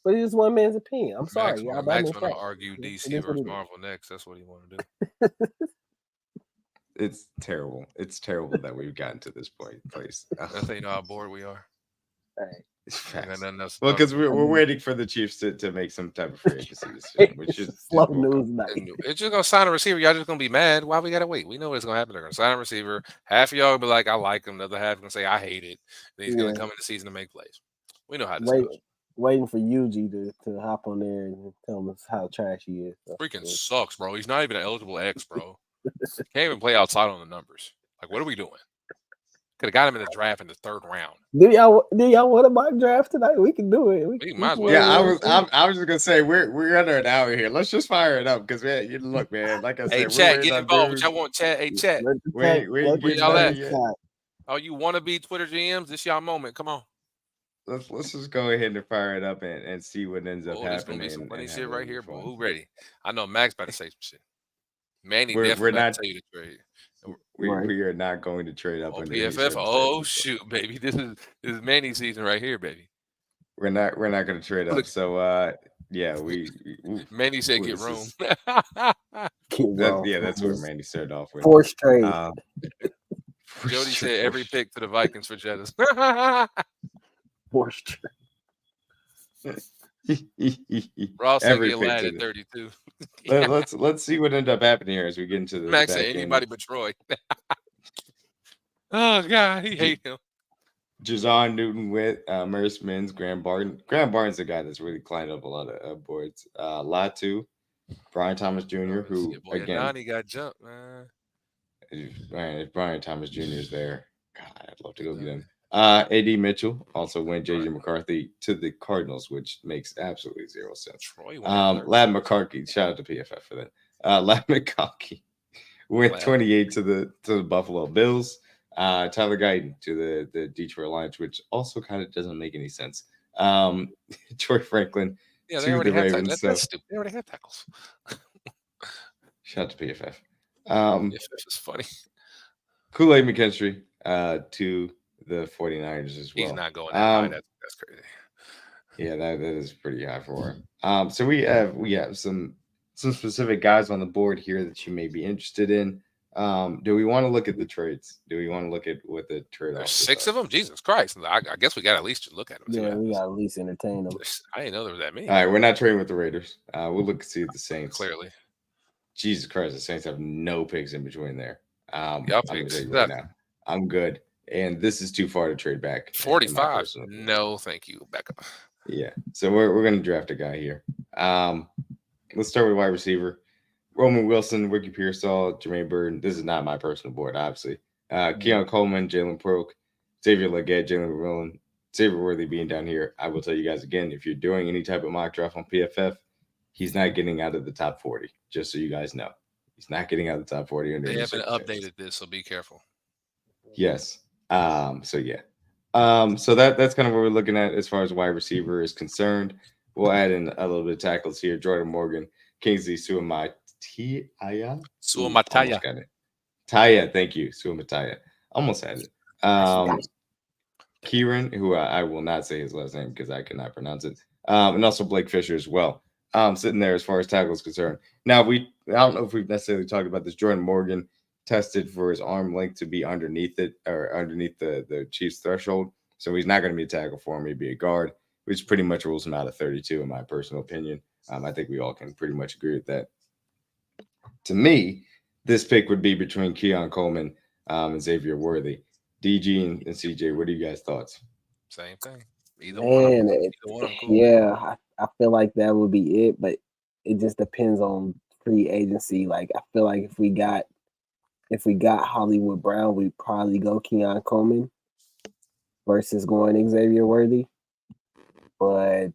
but it's just one man's opinion. I'm sorry, y'all. Max want to argue DC versus Marvel next. That's what he want to do. It's terrible. It's terrible that we've gotten to this place. That's how you know how bored we are. Well, because we're waiting for the Chiefs to make some type of free agency decision, which is slow news night. It's just gonna sign a receiver. Y'all just gonna be mad. Why we gotta wait? We know what's gonna happen. They're gonna sign a receiver. Half of y'all will be like, I like him. The other half gonna say, I hate it. Then he's gonna come in the season to make plays. We know how this goes. Waiting for Yuji to hop on there and tell us how trash he is. So, freaking sucks, bro. He's not even an eligible X, bro. Can't even play outside on the numbers. Like, what are we doing? Could have got him in the draft in the 3rd round. Do y'all want to buy draft tonight? We can do it. We might as well. Yeah, I was just gonna say we're under an hour here. Let's just fire it up because look, man. Like I said, hey, chat, get involved. What y'all want, chat? Hey, chat. Where y'all at? Oh, you want to be Twitter GMs? This y'all moment. Come on. Let's just go ahead and fire it up and see what ends up happening. There's gonna be some funny shit right here, bro. Who ready? I know Max about to say some shit. Manny we're definitely not tell you to trade. We are not going to trade up on PFF. Oh shoot, baby! This is Manny season right here, baby. We're not going to trade up. So Manny said get room. That's where Manny started off with. Forced trade. Jody said every pick to the Vikings for Jettas. Forced trade. Ross said get lad at 32. Let's see what ended up happening here as we get into the Max said anybody but Troy. Oh god, he hate him. Jazon Newton with Merce Mins, Graham Barton. Graham Barton's the guy that's really climbed up a lot of boards. Latu, Brian Thomas Jr., who again he got jumped, man. If Brian Thomas Jr. is there, God, I'd love to go get him. AD Mitchell also went JJ McCarthy to the Cardinals, which makes absolutely zero sense. Lad McCarthy, shout out to PFF for that. Lad McCarthy went 28 to the Buffalo Bills. Tyler Guyton to the Detroit Lions, which also kind of doesn't make any sense. Troy Franklin to the Ravens. That's stupid. They already had tackles. Shout out to PFF. PFF is funny. Kool-Aid McKinstry to the 49ers as well. He's not going that high. That's crazy. Yeah, that is pretty high for him. So we have some specific guys on the board here that you may be interested in. Do we want to look at the trades? Do we want to look at what the trade? There's 6 of them. Jesus Christ! I guess we got to at least look at them. Yeah, we got to at least entertain them. I didn't know there was that many. All right, we're not trading with the Raiders. We'll look see the Saints. Clearly, Jesus Christ, the Saints have no picks in between there. Y'all picks. Right now. I'm good, and this is too far to trade back. 45. No, thank you. Back up. Yeah, so we're gonna draft a guy here. Let's start with wide receiver. Roman Wilson, Ricky Pearsall, Jermaine Burton. This is not my personal board, obviously. Keon Coleman, Jalen Proke, Xavier Legette, Jalen Rowland, Xavier Worthy being down here. I will tell you guys again, if you're doing any type of mock draft on PFF, he's not getting out of the top 40, just so you guys know. He's not getting out of the top 40. They haven't updated this, so be careful. Yes. So that's kind of what we're looking at as far as wide receiver is concerned. We'll add in a little bit of tackles here. Jordan Morgan, Kingsley Suamataya. Taya, thank you. Suamataya. Almost had it. Kieran, who I will not say his last name because I cannot pronounce it. And also Blake Fisher as well. Sitting there as far as tackles concerned. Now, I don't know if we've necessarily talked about this. Jordan Morgan tested for his arm length to be underneath it or underneath the Chiefs threshold. So he's not going to be a tackle for him. He'd be a guard, which pretty much rules him out of 32, in my personal opinion. I think we all can pretty much agree with that. To me, this pick would be between Keon Coleman and Xavier Worthy. DG and CJ, what are you guys' thoughts? Same thing. Either one of them. Man, Either one of them cool. yeah, I feel like that would be it, but it just depends on free agency. Like I feel like if we got Hollywood Brown, we'd probably go Keon Coleman versus going Xavier Worthy. But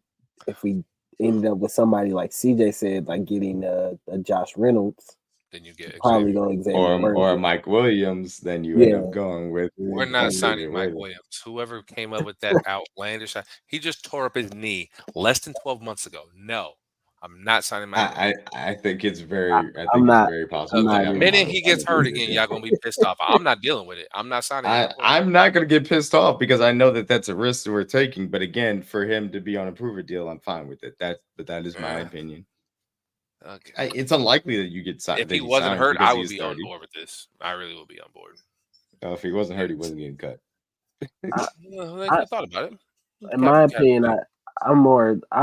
if we ended up with somebody like CJ said, like getting a Josh Reynolds, Then you get probably Xavier. go Xavier Worthy. Or Mike Williams, then you end Yeah. up going with We're not Xavier signing Mike Worthy. Williams. Whoever came up with that outlandish, he just tore up his knee less than 12 months ago. No, I'm not signing Mike Williams. I think it's I, very I'm not. very possible. I'm The not. that minute Mike he Williams gets hurt is again, good. y'all gonna be pissed off. I'm not dealing with it. I'm not signing him. I'm not going to get pissed off because I know that that's a risk that we're taking. But again, for him to be on a prove it deal, I'm fine with it. But that is my opinion. Okay. It's unlikely that you get signed. If he wasn't hurt, I would be on board with this. I really would be on board. If he wasn't hurt, he wasn't getting cut. I thought about it. In my opinion, I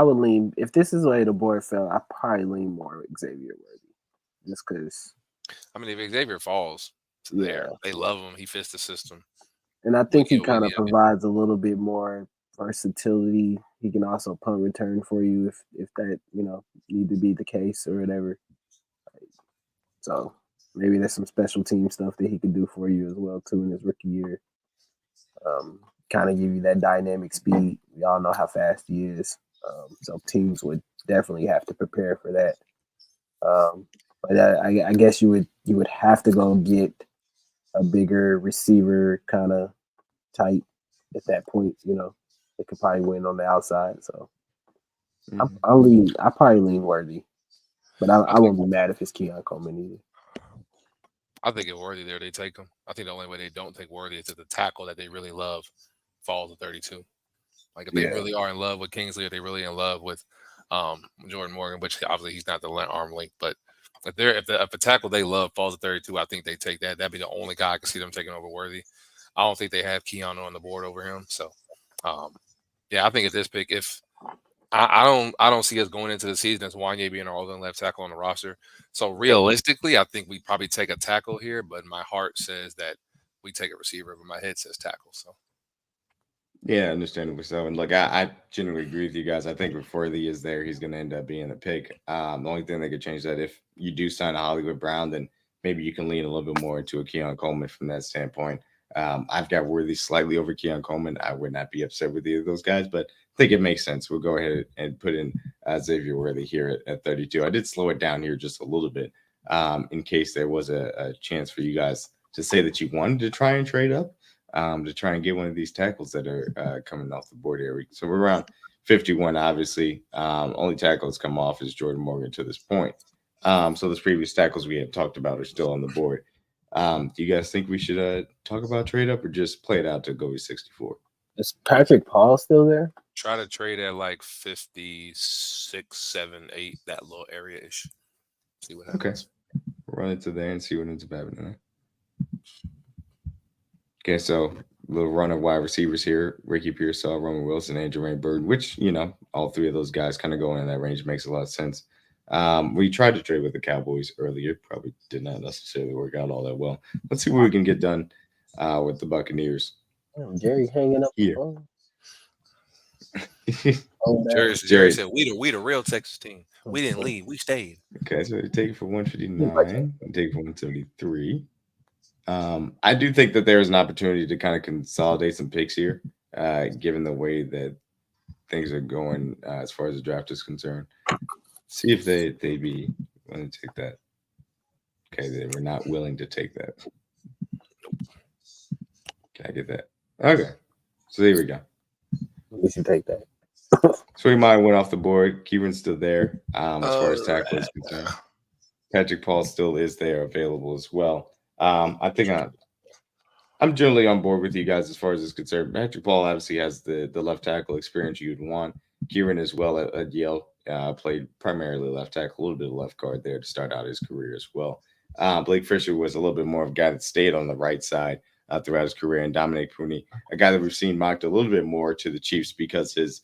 would lean, if this is the way the board fell, I probably lean more with Xavier Worthy. Just because. I mean, if Xavier falls to there, they love him. He fits the system. And I think he kind of provides a little bit more versatility. He can also punt return for you if that, need to be the case or whatever. So maybe there's some special team stuff that he could do for you as well too in his rookie year. Kind of give you that dynamic speed. We all know how fast he is. So teams would definitely have to prepare for that. But I guess you would have to go get a bigger receiver kind of type at that point. They could probably win on the outside. So I probably lean Worthy, but I won't be mad if it's Keon Coleman either. I think if Worthy there, they take him. I think the only way they don't take Worthy is if the tackle that they really love falls to 32. Like if they really are in love with Kingsley, or they really in love with Jordan Morgan, which obviously he's not the arm length, but if a tackle they love falls to 32, I think they take that. That'd be the only guy I can see them taking over Worthy. I don't think they have Keon on the board over him. So I think at this pick, if I don't see us going into the season as Wanye being our only left tackle on the roster. So realistically, I think we probably take a tackle here, but my heart says that we take a receiver, but my head says tackle. So yeah, understandably so. And look, I generally agree with you guys. I think if Worthy is there, he's going to end up being the pick. The only thing that could change that, if you do sign a Hollywood Brown, then maybe you can lean a little bit more into a Keon Coleman from that standpoint. I've got Worthy slightly over Keon Coleman. I would not be upset with either of those guys, but I think it makes sense. We'll go ahead and put in Xavier Worthy here at 32. I did slow it down here just a little bit in case there was a chance for you guys to say that you wanted to try and trade up to try and get one of these tackles that are coming off the board here. So we're around 51, obviously. Only tackle that's come off is Jordan Morgan to this point. So those previous tackles we had talked about are still on the board. Do you guys think we should talk about trade up or just play it out to go with 64? Is Patrick Paul still there? Try to trade at like 56, 7, 8, that little area-ish. See what happens. Okay. Run it to there and see what ends up happening. Okay, so a little run of wide receivers here. Ricky Pearsall, Roman Wilson, and Jermaine Burton, which, all three of those guys kind of going in that range makes a lot of sense. We tried to trade with the Cowboys earlier. Probably did not necessarily work out all that well. Let's see what we can get done with the Buccaneers. Jerry hanging up here. Jerry said, we the real Texas team. We didn't leave. We stayed. Okay, so take it for 159 and take it for 173. I do think that there is an opportunity to kind of consolidate some picks here, given the way that things are going as far as the draft is concerned. See if they be willing to take that. Okay, they were not willing to take that. Can I get that? Okay, so there we go. We should take that. Sweet Mind went off the board. Kieran's still there as far as tackle is concerned. Patrick Paul still is there, available as well. I think I'm generally on board with you guys as far as it's concerned. Patrick Paul obviously has the left tackle experience you'd want. Kieran as well at Yale played primarily left tackle, a little bit of left guard there to start out his career as well. Blake Fisher was a little bit more of a guy that stayed on the right side throughout his career, and Dominic Pooney, a guy that we've seen mocked a little bit more to the Chiefs because his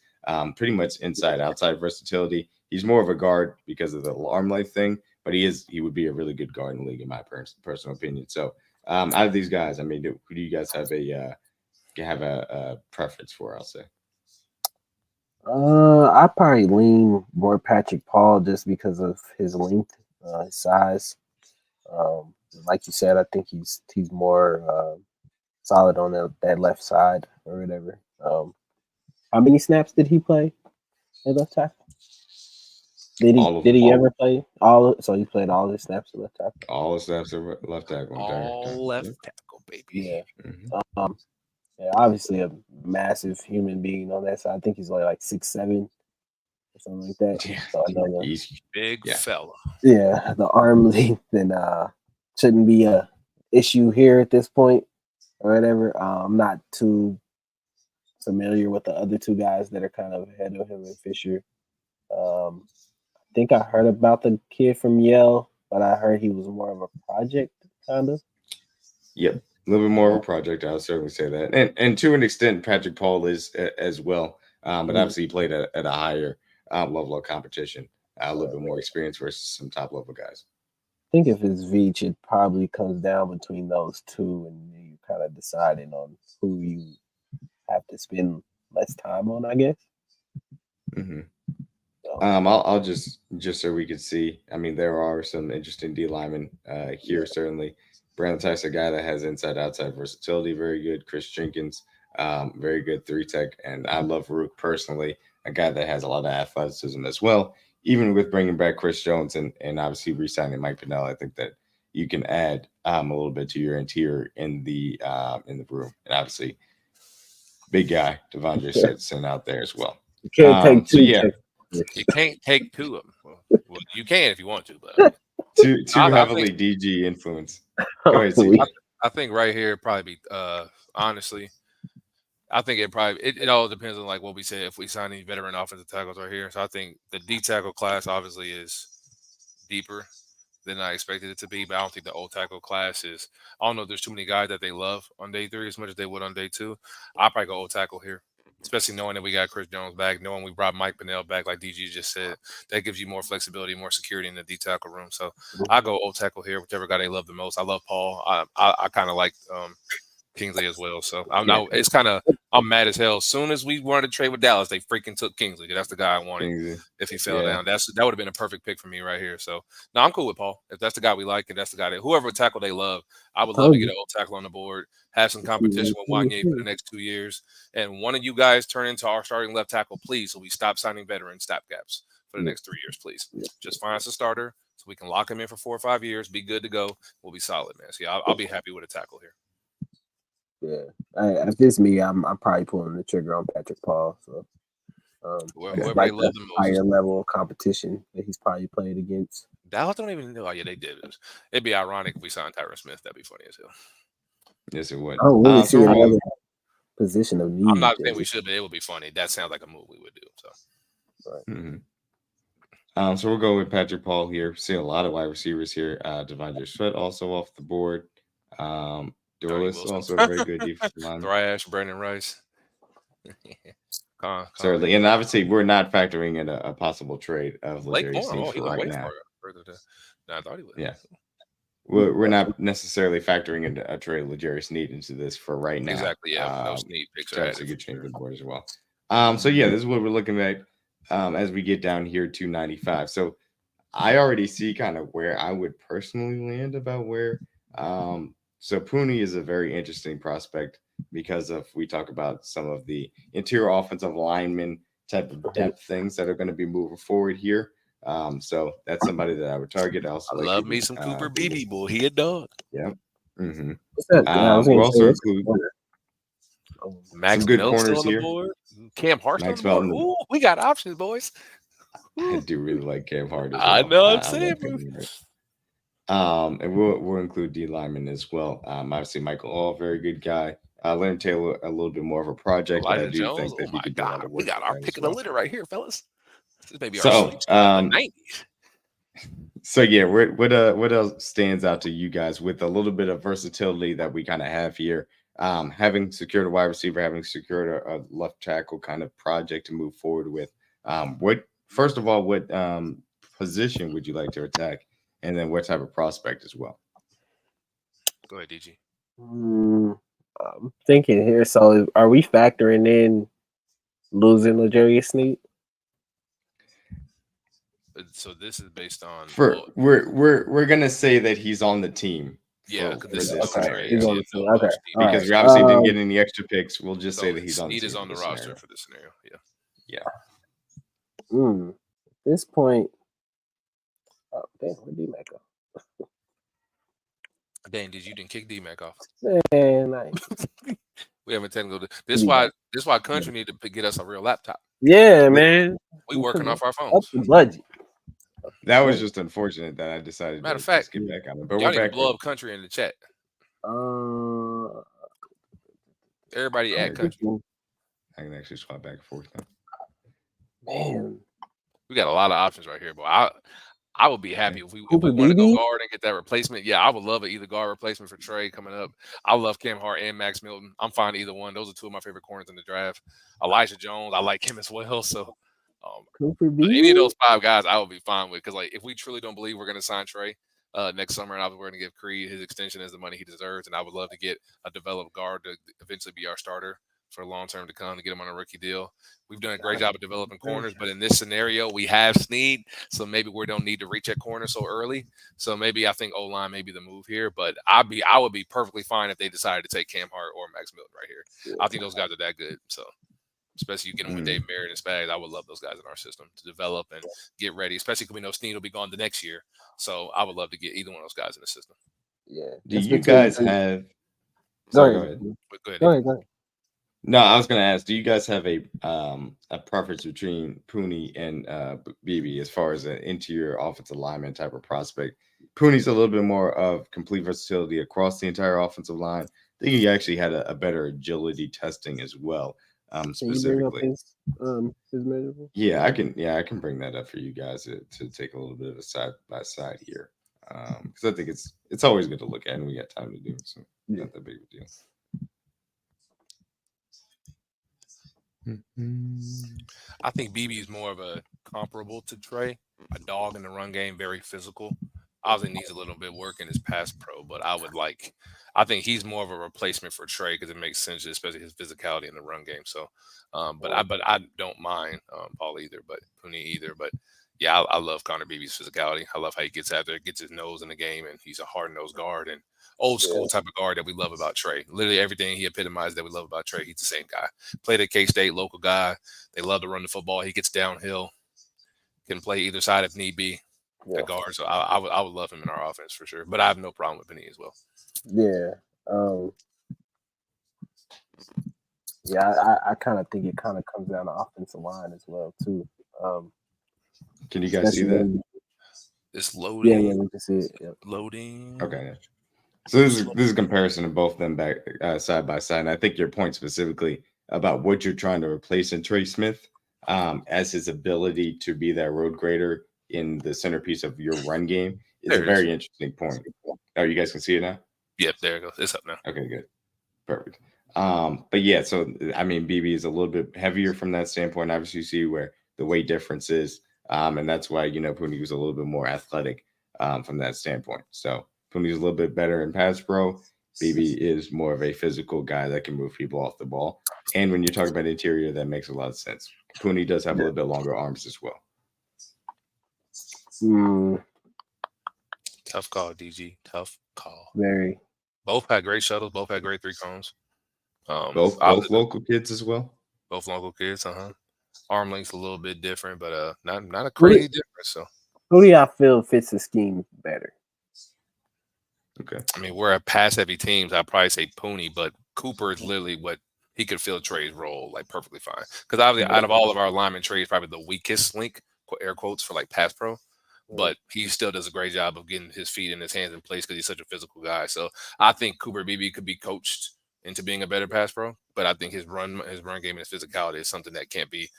pretty much inside-outside versatility. He's more of a guard because of the arm length thing, but he would be a really good guard in the league, in my personal opinion. So out of these guys, I mean, who do you guys have a preference for? I'll say. I probably lean more Patrick Paul just because of his length, his size. Like you said, I think he's more solid on that left side or whatever. How many snaps did he play at left tackle? Did he ever play all? So he played all his snaps at left tackle. All the snaps at left tackle. All left tackle, baby. Yeah. Yeah, obviously a massive human being on that side. I think he's like 6'7" or something like that. Yeah, so I know he's big fella. Yeah, the arm length and shouldn't be a issue here at this point or whatever. I'm not too familiar with the other two guys that are kind of ahead of him and Fisher. I think I heard about the kid from Yale, but I heard he was more of a project kind of. Yep. A little bit more of a project, I would certainly say that, and to an extent, Patrick Paul is as well. But obviously, he played at a higher level of competition, a little bit more experience versus some top level guys. I think if it's Veach, it probably comes down between those two, and you kind of deciding on who you have to spend less time on, I guess. Mm-hmm. I'll just so we could see. I mean, there are some interesting D linemen here, certainly. Brandon Tice, a guy that has inside-outside versatility, very good. Chris Jenkins, very good 3-tech. And I love Rook personally, a guy that has a lot of athleticism as well. Even with bringing back Chris Jones and obviously re-signing Mike Pennell, I think that you can add a little bit to your interior in the room. And obviously, big guy, Devondre Stetson out there as well. You can't take two. So yeah. You can't take two of them. Well, you can if you want to, but too heavily DG influence. Go ahead, CJ. I think right here probably be honestly, I think it all depends on like what we say if we sign any veteran offensive tackles right here. So I think the D tackle class obviously is deeper than I expected it to be, but I don't think the old tackle class is. I don't know if there's too many guys that they love on day 3 as much as they would on day 2. I'll probably go old tackle here. Especially knowing that we got Chris Jones back, knowing we brought Mike Pennell back, like DG just said, that gives you more flexibility, more security in the D tackle room. So I go old tackle here, whichever guy they love the most. I love Paul. I kind of like Kingsley as well. So I'm mad as hell. As soon as we wanted to trade with Dallas, they freaking took Kingsley. That's the guy I wanted. If he fell down, that would have been a perfect pick for me right here. So no, I'm cool with Paul. If that's the guy we like, and that's the guy that whoever tackle they love, I would love to get an old tackle on the board, have some competition with Wanye for the next 2 years, and one of you guys turn into our starting left tackle, please, so we stop signing veteran stopgaps for the next 3 years, please. Just find us a starter so we can lock him in for 4 or 5 years, be good to go. We'll be solid, man. So yeah, I'll be happy with a tackle here. Yeah, if it's me, I'm probably pulling the trigger on Patrick Paul. So, like the higher level of competition that he's probably played against. Dallas don't even know. Oh yeah, they did. It'd be ironic if we signed Tyron Smith. That'd be funny as hell. Yes, it would. Oh, really? See another position of need. I'm not saying we should, but it would be funny. That sounds like a move we would do. So, right. Mm-hmm. So we'll go with Patrick Paul here. See a lot of wide receivers here. Devondre Sweat also off the board. Dorlis also a very good defensive lineman. Thrash, Brandon Rice. Certainly, and obviously we're not factoring in a possible trade of L'Jarius Sneed for right now. I thought he would. Yeah, we're not necessarily factoring in a trade of L'Jarius Sneed into this for right now. Exactly. Yeah, no Sneed picks. That's a good change on the board as well. So yeah, this is what we're looking at as we get down here to 95. So I already see kind of where I would personally land about where. So Pooney is a very interesting prospect because we talk about some of the interior offensive lineman type of depth things that are going to be moving forward here. So that's somebody that I would target. I love me some Cooper Beebe, boy. He a dog. Yep. Mm-hmm. We'll also include Max some good Mills corners on the here. Board. Cam Hart on the board. Ooh, we got options, boys. I do really like Cam Hart. I know. I'm saying, bro. And we'll include D lineman as well. Obviously, Michael Hall, very good guy. Leonard Taylor, a little bit more of a project. Elijah but I do Jones, think that oh my God, we got our pick of the litter right here, fellas. This may be our the 90s. So yeah, what else stands out to you guys with a little bit of versatility that we kind of have here? Having secured a wide receiver, having secured a left tackle kind of project to move forward with. What position would you like to attack and then what type of prospect as well. Go ahead, DG. I'm thinking here. So, are we factoring in losing L'Jarius Sneed? So this is based on We're gonna say that he's on the team. Yeah, for this this is Okay, trade. he's on the team. Okay, all because we right. obviously didn't get any extra picks. We'll just say that he's on the Sneed team. is on the for this roster scenario. for this scenario. At this point, oh damn, where D-Mac go? Dang, you didn't kick D-Mac off? Man, We haven't technically. This why country need to get us a real laptop. Yeah, man. We working off our Up phones. the budget. That was just unfortunate that I decided Matter of to fact, just get back on it. But y'all we're need to back. blow up country in the chat. Everybody at country. I can actually swap back and forth now. Man, we got a lot of options right here, boy. I would be happy if we want to go guard and get that replacement. Yeah, I would love it. Either guard replacement for Trey coming up. I love Cam Hart and Max Milton. I'm fine either one. Those are two of my favorite corners in the draft. Elijah Jones, I like him as well. So any of those five guys, I would be fine with. Because like, if we truly don't believe we're going to sign Trey next summer, and we're going to give Creed his extension as the money he deserves, and I would love to get a developed guard to eventually be our starter for long term to come, to get him on a rookie deal. We've done a great job of developing corners, but in this scenario, we have Sneed, so maybe we don't need to reach at corner so early. So maybe I think O-line may be the move here, but I would be perfectly fine if they decided to take Cam Hart or Max Milton right here. I think those guys are that good. So especially you get them with Dave Merritt and Spags, I would love those guys in our system to develop and get ready, especially because we know Sneed will be gone the next year. So I would love to get either one of those guys in the system. Yeah. Do you guys have? Go ahead. Go ahead. No, I was going to ask, do you guys have a preference between Pooney and BB as far as an interior offensive lineman type of prospect? Pooney's a little bit more of complete versatility across the entire offensive line. I think he actually had a better agility testing as well, specifically. His measurable? Yeah, I can bring that up for you guys to take a little bit of a side by side here, because I think it's always good to look at, and we got time to do it, so not that big of a deal. I think BB is more of a comparable to Trey, a dog in the run game, very physical. Obviously needs a little bit of work in his pass pro, but I think he's more of a replacement for Trey because it makes sense, especially his physicality in the run game. So, but I don't mind Paul either, but Pooney either. But yeah, I love Connor Beebe's physicality. I love how he gets out there, gets his nose in the game, and he's a hard-nosed guard and old school type of guard that we love about Trey. Literally everything he epitomized that we love about Trey, he's the same guy. Played at K-State, local guy. They love to run the football. He gets downhill, can play either side if need be. A guard, so I would love him in our offense for sure. But I have no problem with Penny as well. Yeah, I kind of think it kind of comes down to offensive line as well too. Can you guys see that? It's loading. Yeah, we can see it. Yep. Loading. Okay. So this is a comparison of both of them back side by side, and I think your point specifically about what you're trying to replace in Trey Smith as his ability to be that road grader in the centerpiece of your run game is a very interesting point. Oh, you guys can see it now? Yep, there it goes. It's up now. Okay, good. Perfect. But yeah, so I mean BB is a little bit heavier from that standpoint. Obviously you see where the weight difference is. And that's why, Pooney was a little bit more athletic from that standpoint. So Pooney's a little bit better in pass pro. BB is more of a physical guy that can move people off the ball. And when you're talking about interior, that makes a lot of sense. Pooney does have a little bit longer arms as well. Tough call, DG. Tough call. Very. Both had great shuttles. Both had great three cones. Both local kids as well. Both local kids. Arm length's a little bit different, but not a crazy difference. So who do y'all feel fits the scheme better? Okay. I mean, we're a pass heavy team. So I'd probably say Pooney, but Cooper is literally what he could fill Trey's role like perfectly fine. Because obviously, out of all of our linemen, Trey is probably the weakest link, air quotes, for like pass pro. But he still does a great job of getting his feet and his hands in place because he's such a physical guy. So I think Cooper BB could be coached into being a better pass pro, but I think his run game and his physicality is something that can't be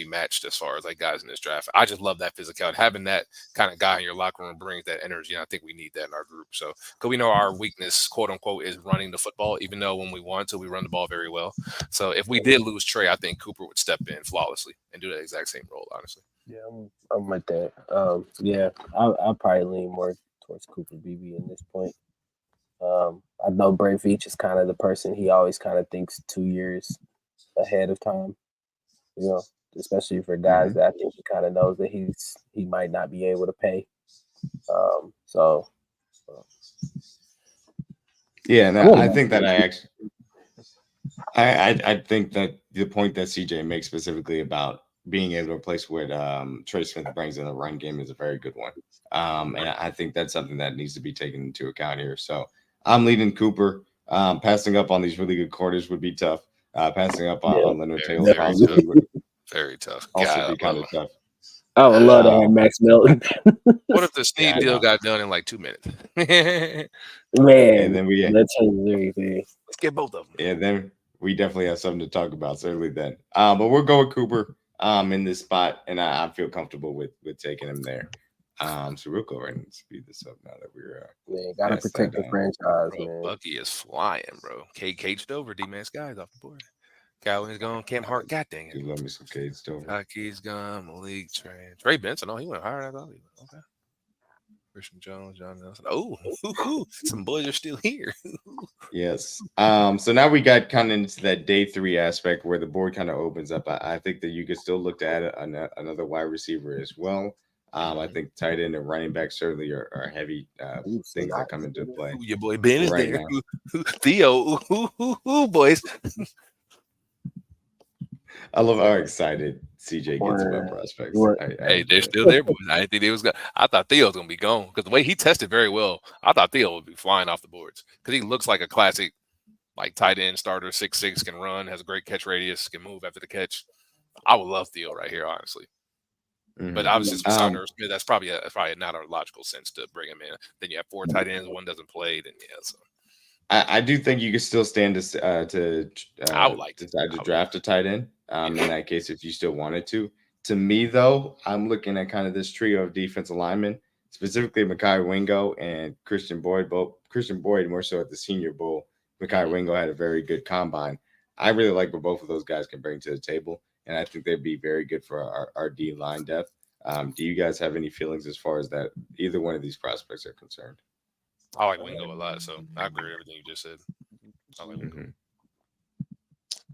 matched as far as like guys in this draft. I just love that physicality. Having that kind of guy in your locker room brings that energy, and I think we need that in our group. So, because we know our weakness, quote unquote, is running the football, even though when we want to, we run the ball very well. So, if we did lose Trey, I think Cooper would step in flawlessly and do that exact same role, honestly. Yeah, I'm with that. Yeah, I'll probably lean more towards Cooper Beebe in this point. I know Brent Veach is kind of the person he always kind of thinks 2 years ahead of time. You know, especially for guys that I think he kind of knows that he might not be able to pay. Yeah, no, I think that I think that the point that CJ makes specifically about being able to replace what Trey Smith brings in the run game is a very good one. And I think that's something that needs to be taken into account here. So I'm leading Cooper. Passing up on these really good quarters would be tough. Passing up on Leonard Taylor possibly would very tough. also be kind of tough. I would love to have Max Melton. What if the Sneed deal got done in like 2 minutes? Man, and then that changes everything. Let's get both of them. Yeah, then we definitely have something to talk about, certainly then. But we'll go with Cooper in this spot, and I feel comfortable with taking him there. So we'll go ahead and speed this up now that we're gotta protect the franchise, bro, man. Bucky is flying, bro. Caged over, D-Man Sky's off the board. Godwin's gone. Cam Hart, god dang it. You love me some caged over. Bucky's gone. Malik Trey Benson. Oh, he went higher than I thought he went. Okay. Christian Jones, John Nelson. Oh, some boys are still here. Yes. So now we got kind of into that day 3 aspect where the board kind of opens up. I think that you could still look to add another wide receiver as well. I think tight end and running back certainly are heavy things that come into play. Your boy Ben is there. Theo, boys. I love how excited CJ gets about prospects. Hey, they're still there, boys. I didn't think they was gonna. I thought Theo was gonna be gone because the way he tested very well, I thought Theo would be flying off the boards because he looks like a classic, like tight end starter, 6'6", can run, has a great catch radius, can move after the catch. I would love Theo right here, honestly. But obviously, Smith, that's probably not a logical sense to bring him in. Then you have 4 tight ends, one doesn't play. Then so. I do think you could still stand to I would like decide to draft a tight end. In that case, if you still wanted to. To me, though, I'm looking at kind of this trio of defensive linemen, specifically Mekhi Wingo and Christian Boyd. Both Christian Boyd more so at the Senior Bowl. Mekhi Wingo had a very good combine. I really like what both of those guys can bring to the table, and I think they'd be very good for our D line depth. Do you guys have any feelings as far as that either one of these prospects are concerned? I like Wingo a lot, so I agree with everything you just said. I like Wingo.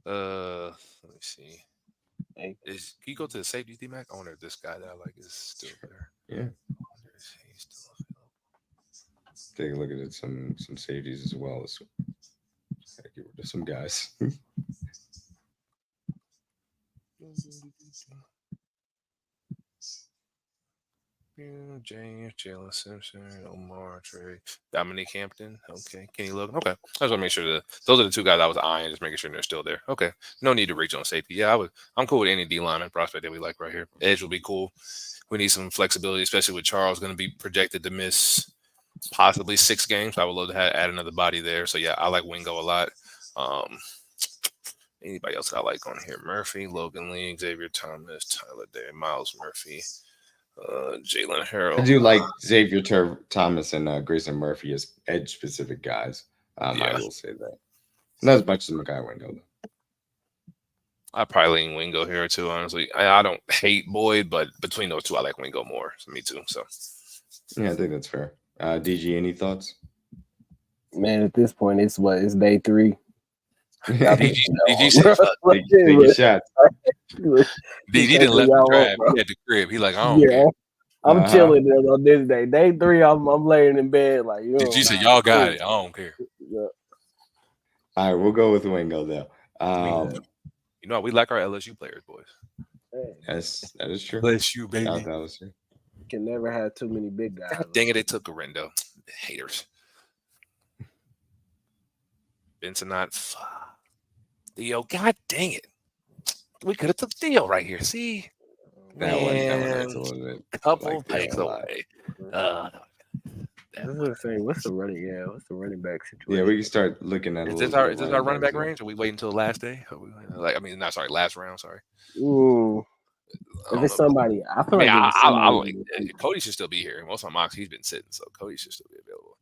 Let me see. Can you go to the safety, D-Mac? I wonder if this guy that I like is still there. Yeah. Take a look at it, some safeties as well as get rid of some guys. James, Jalen Simpson, Omar, Trey, Dominique Hampton. Okay, Kenny Logan. Okay, I just want to make sure that those are the 2 guys I was eyeing, just making sure they're still there. Okay, no need to reach on safety. Yeah, I'm cool with any D lineman prospect that we like right here. Edge will be cool. We need some flexibility, especially with Charles going to be projected to miss possibly 6 games. I would love to add another body there. So yeah, I like Wingo a lot. Anybody else I like on here? Murphy, Logan Lee, Xavier Thomas, Tyler Day, Miles Murphy. Jalen Harrell. I do like Xavier Thomas and Grayson Murphy as edge specific guys. I will say that. Not as much as Mekhi Wingo, though. I probably lean Wingo here too, honestly. I don't hate Boyd, but between those 2, I like Wingo more. So me too. So yeah, I think that's fair. DG, any thoughts? Man, at this point, it's day 3. DG said, take a shot. DG didn't let me drive. He at the crib. He like, I don't care. I'm chilling on this day. Day 3, I'm laying in bed like, DG said, y'all got it. I don't care. Yeah. All right, we'll go with Wingo though. You know, we like our LSU players, boys. Yes, that is true. LSU, baby. LSU. Can never have too many big guys. God dang it, they took Garendo. Haters. Benson not. Theo, god dang it. We could have took Theo right here. See? That one hurts a little bit. Couple picks away. What's the running back situation? Yeah, we can start looking at. Is this our running back range? Or we wait until the last day? Last round. Sorry. Ooh. If it's somebody, I feel like Cody should still be here. Most of my mocks, he's been sitting, so Cody should still be available.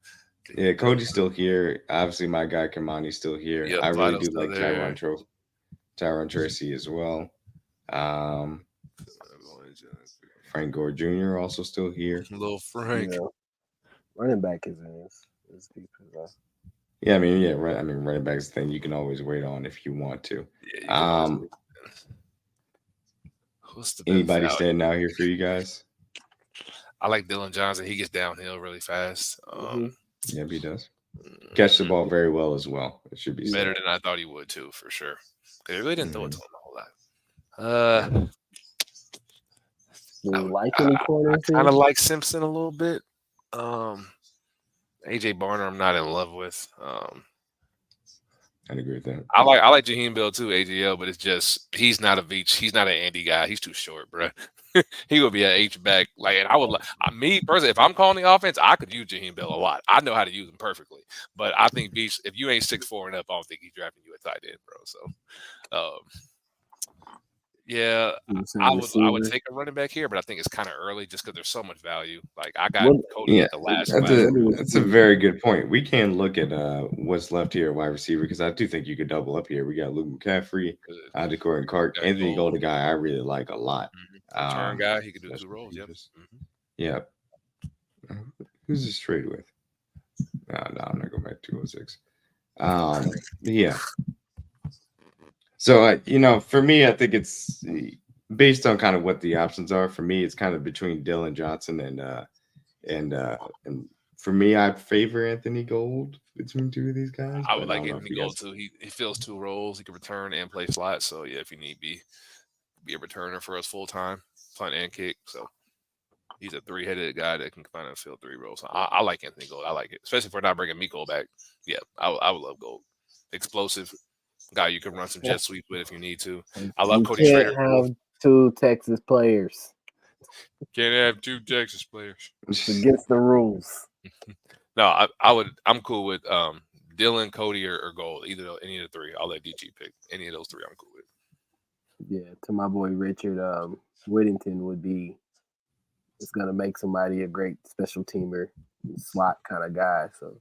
Yeah, Cody's still here. Obviously, my guy Kamani's still here. Yep, I really do like there. Tyron Tracy as well. Frank Gore Jr. also still here. Little Frank. Running back isn't as deep as that. Yeah, I mean, running back's the thing you can always wait on if you want to. Yeah, you can always who's the best Anybody value? standing out here for you guys? I like Dylan Johnson. He gets downhill really fast. Yeah, he does. Catch the ball very well as well. It should be better said. than I thought he would too, for sure. They really didn't throw it to him a whole lot. Do you like any corners? I kind of like Simpson a little bit. AJ Barner, I'm not in love with. I'd agree with that. I like Jaheim Bell too, AGL, but it's just he's not a Veach. He's not an Andy guy. He's too short, bro. He would be an H back. Like, and I would me personally, if I'm calling the offense, I could use Jaheim Bell a lot. I know how to use him perfectly. But I think Veach, if you ain't 6'4" and up, I don't think he's drafting you a tight end, bro. So, yeah, I would take a running back here, but I think it's kind of early just because there's so much value. Like I got Cody at the last. That's a very good point. We can look at what's left here at wide receiver because I do think you could double up here. We got Luke McCaffrey, Decor and Clark, Anthony Gold, a guy I really like a lot. Return guy, he could do 2 roles. Yep. Yeah. Who's this trade with? No, I'm not going back to 206. Yeah. So, for me, I think it's based on kind of what the options are. For me, it's kind of between Dylan Johnson and for me, I'd favor Anthony Gold between two of these guys. I would like Anthony Gold too. He fills 2 roles. He can return and play slot. So, yeah, if you need be a returner for us full time, punt and kick. So, he's a 3-headed guy that can kind of fill 3 roles. So I like Anthony Gold. I like it, especially if we're not bringing Miko back. Yeah, I would love Gold. Explosive guy you can run some jet sweep with if you need to. I love Cody Schrader. Have 2 Texas players. Can't have 2 Texas players. It's against the rules. No, I'm cool with Dylan, Cody, or Gold. Any of the 3. I'll let DG pick. Any of those 3, I'm cool with. Yeah, to my boy Richard, Whittington would be. It's gonna make somebody a great special teamer, slot kind of guy. So,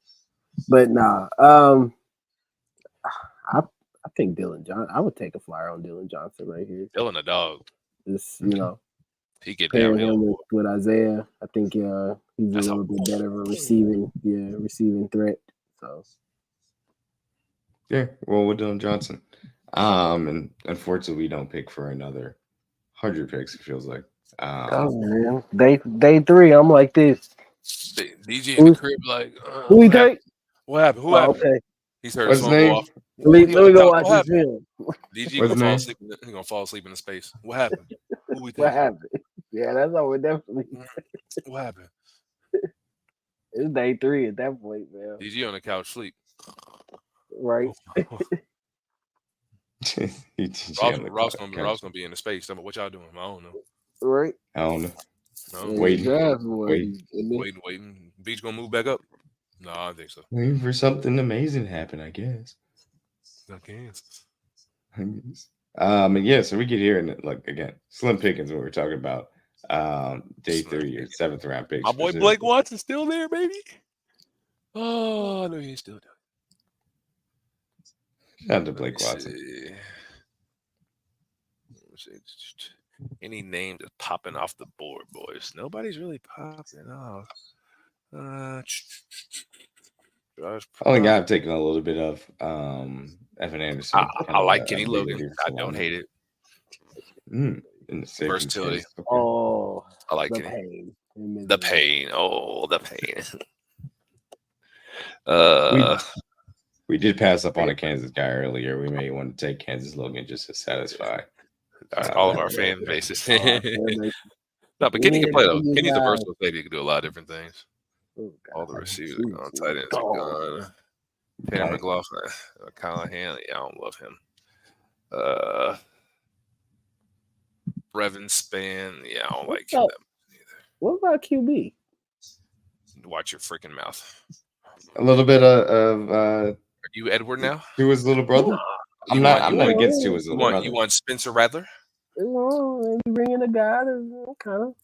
but nah, I think Dylan Johnson. I would take a flyer on Dylan Johnson right here. Dylan a dog. Just he get pairing downhill him with Isaiah. I think he's a little bit better of a receiving threat. So yeah, well, with Dylan Johnson, and unfortunately, we don't pick for another 100 picks. It feels like. Man. Day 3. I'm like this. DG in the crib, like who he take? What happened? Who happened? Okay. He's heard What's his name? off. Let me go watch this film. DG gonna fall asleep in the space. What happened? Who we think? What happened? Yeah, that's all we're definitely. What happened? It's day 3 at that point, man. DG on the couch sleep. Right. Ross gonna be in the space. What y'all doing? I don't know. Right. I don't know. No, waiting. Beach gonna move back up? No, I don't think so. Waiting for something amazing to happen, I guess. I guess. Yeah, so we get here and look again, slim pickings what we're talking about. Day 3 or 7th round picks. My boy Blake Watson's still there, baby. Oh, no, he's still there. Shout out to Blake Watson. Any name that's popping off the board, boys? Nobody's really popping off. Only guy I've taken a little bit of Evan Anderson. I like Kenny Logan. I don't hate it. In the versatility. Okay. Oh, I like Kenny. The pain. Oh, the pain. We did pass up on a Kansas guy earlier. We may want to take Kansas Logan just to satisfy all of our fan bases. No, but Kenny can play though. Kenny's a versatile player. He can do a lot of different things. All the receivers are gone. Tight ends are gone. Tanner McLaughlin, Kyle Hanley. I don't love him. Brevin Span. Yeah, I don't like him either. What about QB? Watch your freaking mouth. A little bit of Are you Edward now? Tua's little brother. I'm not against Tua's little brother. You want Spencer Rattler? You bring in a guy to kind of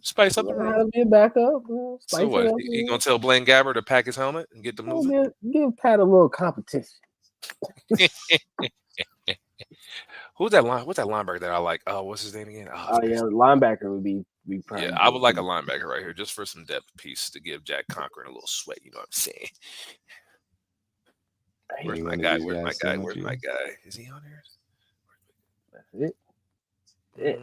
spice up the room. Be a backup. So what? He gonna tell Blaine Gabbert to pack his helmet and get the moving? Give Pat a little competition. Who's that line? What's that linebacker that I like? Oh, what's his name again? Oh yeah, linebacker would be probably. Yeah, I would like a linebacker right here just for some depth piece to give Jack Conklin a little sweat. You know what I'm saying? Where's my guy? Where's my guy? Where's my guy? Is he on here? That's it.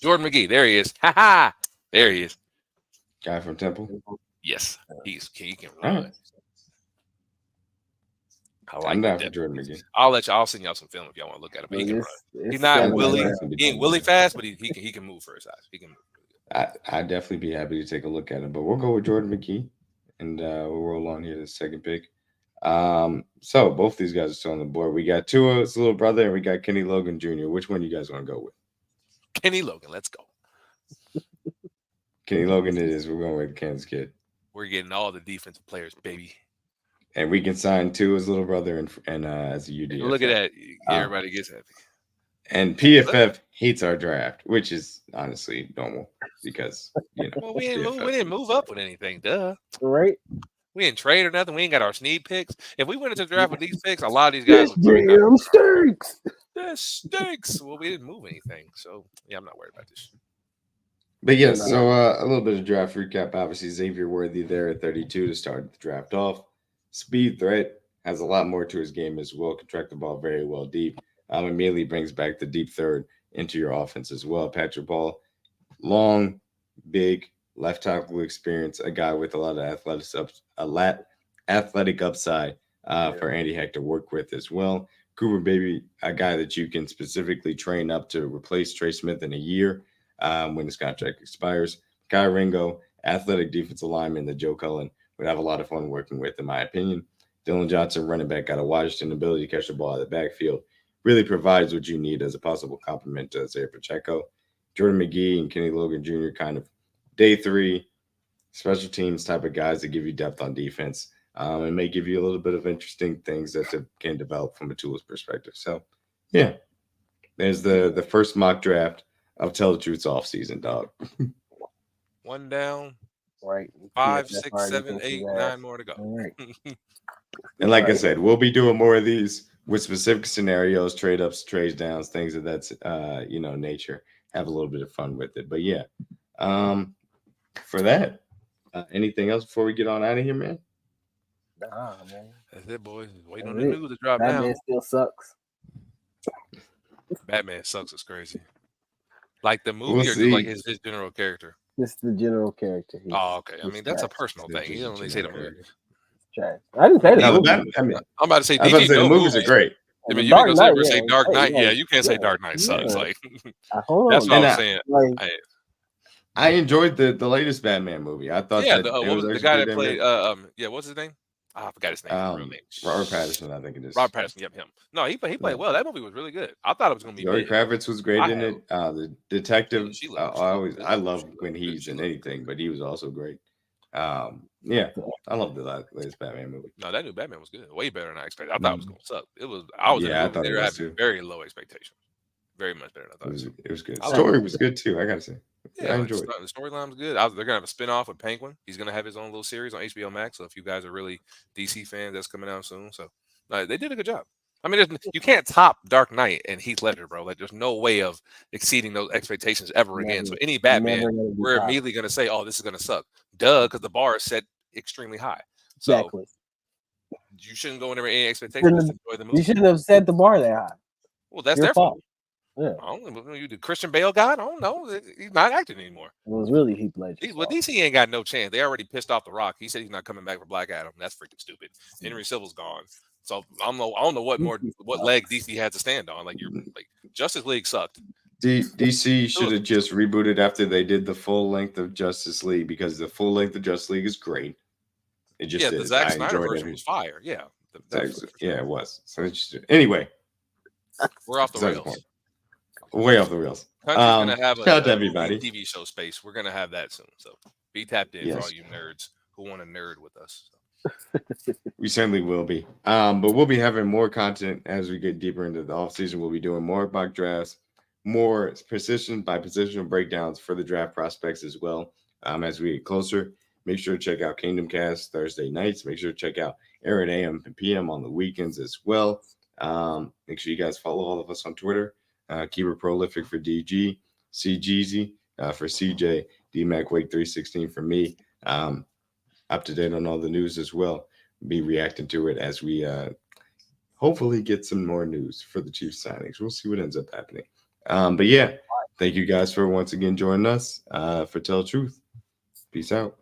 Jordan McGee. There he is. Ha ha. There he is. Guy from Temple. Yes, he can run. Right. I like I'm down that. for Jordan McGee. I'll send y'all some film if y'all want to look at him. But he can run. He's not Willie. He ain't Willie fast, but he can move for his size. He can move. I'd definitely be happy to take a look at him, but we'll go with Jordan McGee, and we'll roll on here to the second pick. So both these guys are still on the board. We got Tua's little brother, and we got Kenny Logan Jr. Which one you guys want to go with? Kenny Logan. Let's go. Kenny Logan it is. We're going with Kansas Kid. We're getting all the defensive players, baby. And we can sign Tua's little brother and as a UDF. Look at that. Everybody gets happy. And PFF hates our draft, which is honestly normal because well, we didn't move up with anything, duh. Right. We didn't trade or nothing. We ain't got our Sneed picks. If we went into the draft with these picks, a lot of these guys damn stinks. That stinks. Well, we didn't move anything, so yeah, I'm not worried about this. But yes, so a little bit of draft recap. Obviously, Xavier Worthy there at 32 to start the draft off. Speed threat, has a lot more to his game as well. Can track the ball very well deep. Immediately brings back the deep third into your offense as well. Patrick Ball, long, big, left tackle experience, a guy with a lot of athletic upside for Andy Heck to work with as well. Cooper Baby, a guy that you can specifically train up to replace Trey Smith in a year when his contract expires. Kai Ringo, athletic defensive lineman that Joe Cullen would have a lot of fun working with, in my opinion. Dylan Johnson, running back out of Washington, ability to catch the ball out of the backfield, really provides what you need as a possible complement to Isaiah Pacheco. Jordan McGee and Kenny Logan Jr. kind of day three special teams type of guys that give you depth on defense and may give you a little bit of interesting things that can develop from a tools perspective. So, yeah, there's the first mock draft of Tell the Truth's offseason, dog. One down. Right. 5, 6, 7, 8, 9 more to go. Right. And like I said, we'll be doing more of these with specific scenarios, trade ups, trade downs, things of that nature. Have a little bit of fun with it. But yeah, for that, anything else before we get on out of here, man? Nah, man. That's it, boys. Waiting on the news to drop now. Batman still sucks. Batman sucks. It's crazy. Like the movie or just like his general character? Just the general character. Oh, okay. I mean, that's a personal thing. You don't really say the movie. Trash. I didn't say the movie. I'm about to say the movies are great. I mean, you can go say Dark Knight. Yeah, you can't say Dark Knight sucks. Like, that's what I'm saying. I enjoyed the latest Batman movie. I thought the guy that played what's his name? Oh, I forgot his name. Real name. Robert Pattinson, I think it is. Robert Pattinson, yep, him. No, he played well. That movie was really good. I thought it was going to be. Zoe Kravitz was great in it. The detective. I love when he's in anything, but he was also great. Yeah, I love the latest Batman movie. No, that new Batman was good. Way better than I expected. I thought it was going to suck. It was. I thought they were having very low expectations. Very much better than I thought. It was good. The story was good too. I gotta say. Yeah, I enjoyed it. The storyline was good. They're gonna have a spinoff with Penguin. He's gonna have his own little series on HBO Max. So if you guys are really DC fans, that's coming out soon. So they did a good job. I mean, you can't top Dark Knight and Heath Ledger, bro. Like, there's no way of exceeding those expectations ever again. So any Batman, we're immediately gonna say, "Oh, this is gonna suck." Duh, because the bar is set extremely high. So exactly. You shouldn't go in there with any expectations to enjoy the movie. You shouldn't have set the bar that high. Well, that's their fault. Yeah. I don't know. You the Christian Bale guy? I don't know. He's not acting anymore. It was really Heath Ledger. Well, DC ain't got no chance. They already pissed off The Rock. He said he's not coming back for Black Adam. That's freaking stupid. Henry Civill's gone. So I don't know what leg DC had to stand on. Like Justice League sucked. DC should have just rebooted after they did the full length of Justice League, because the full length of Justice League is great. It just the Zack Snyder version was fire. Yeah. It was. So anyway, we're off the rails. Way off the rails. Country's gonna have shout out to everybody. TV show space. We're gonna have that soon. So be tapped in for all you nerds who want to nerd with us. So. We certainly will be. But we'll be having more content as we get deeper into the offseason. We'll be doing more mock drafts, more position by position breakdowns for the draft prospects as well. As we get closer, make sure to check out Kingdom Cast Thursday nights. Make sure to check out Aaron AM and PM on the weekends as well. Make sure you guys follow all of us on Twitter. Keep it prolific for DG, CGZ for CJ, DMAC Wake 316 for me. Up to date on all the news as well. Be reacting to it as we hopefully get some more news for the Chiefs signings. We'll see what ends up happening. But yeah, thank you guys for once again joining us for Tell Truth. Peace out.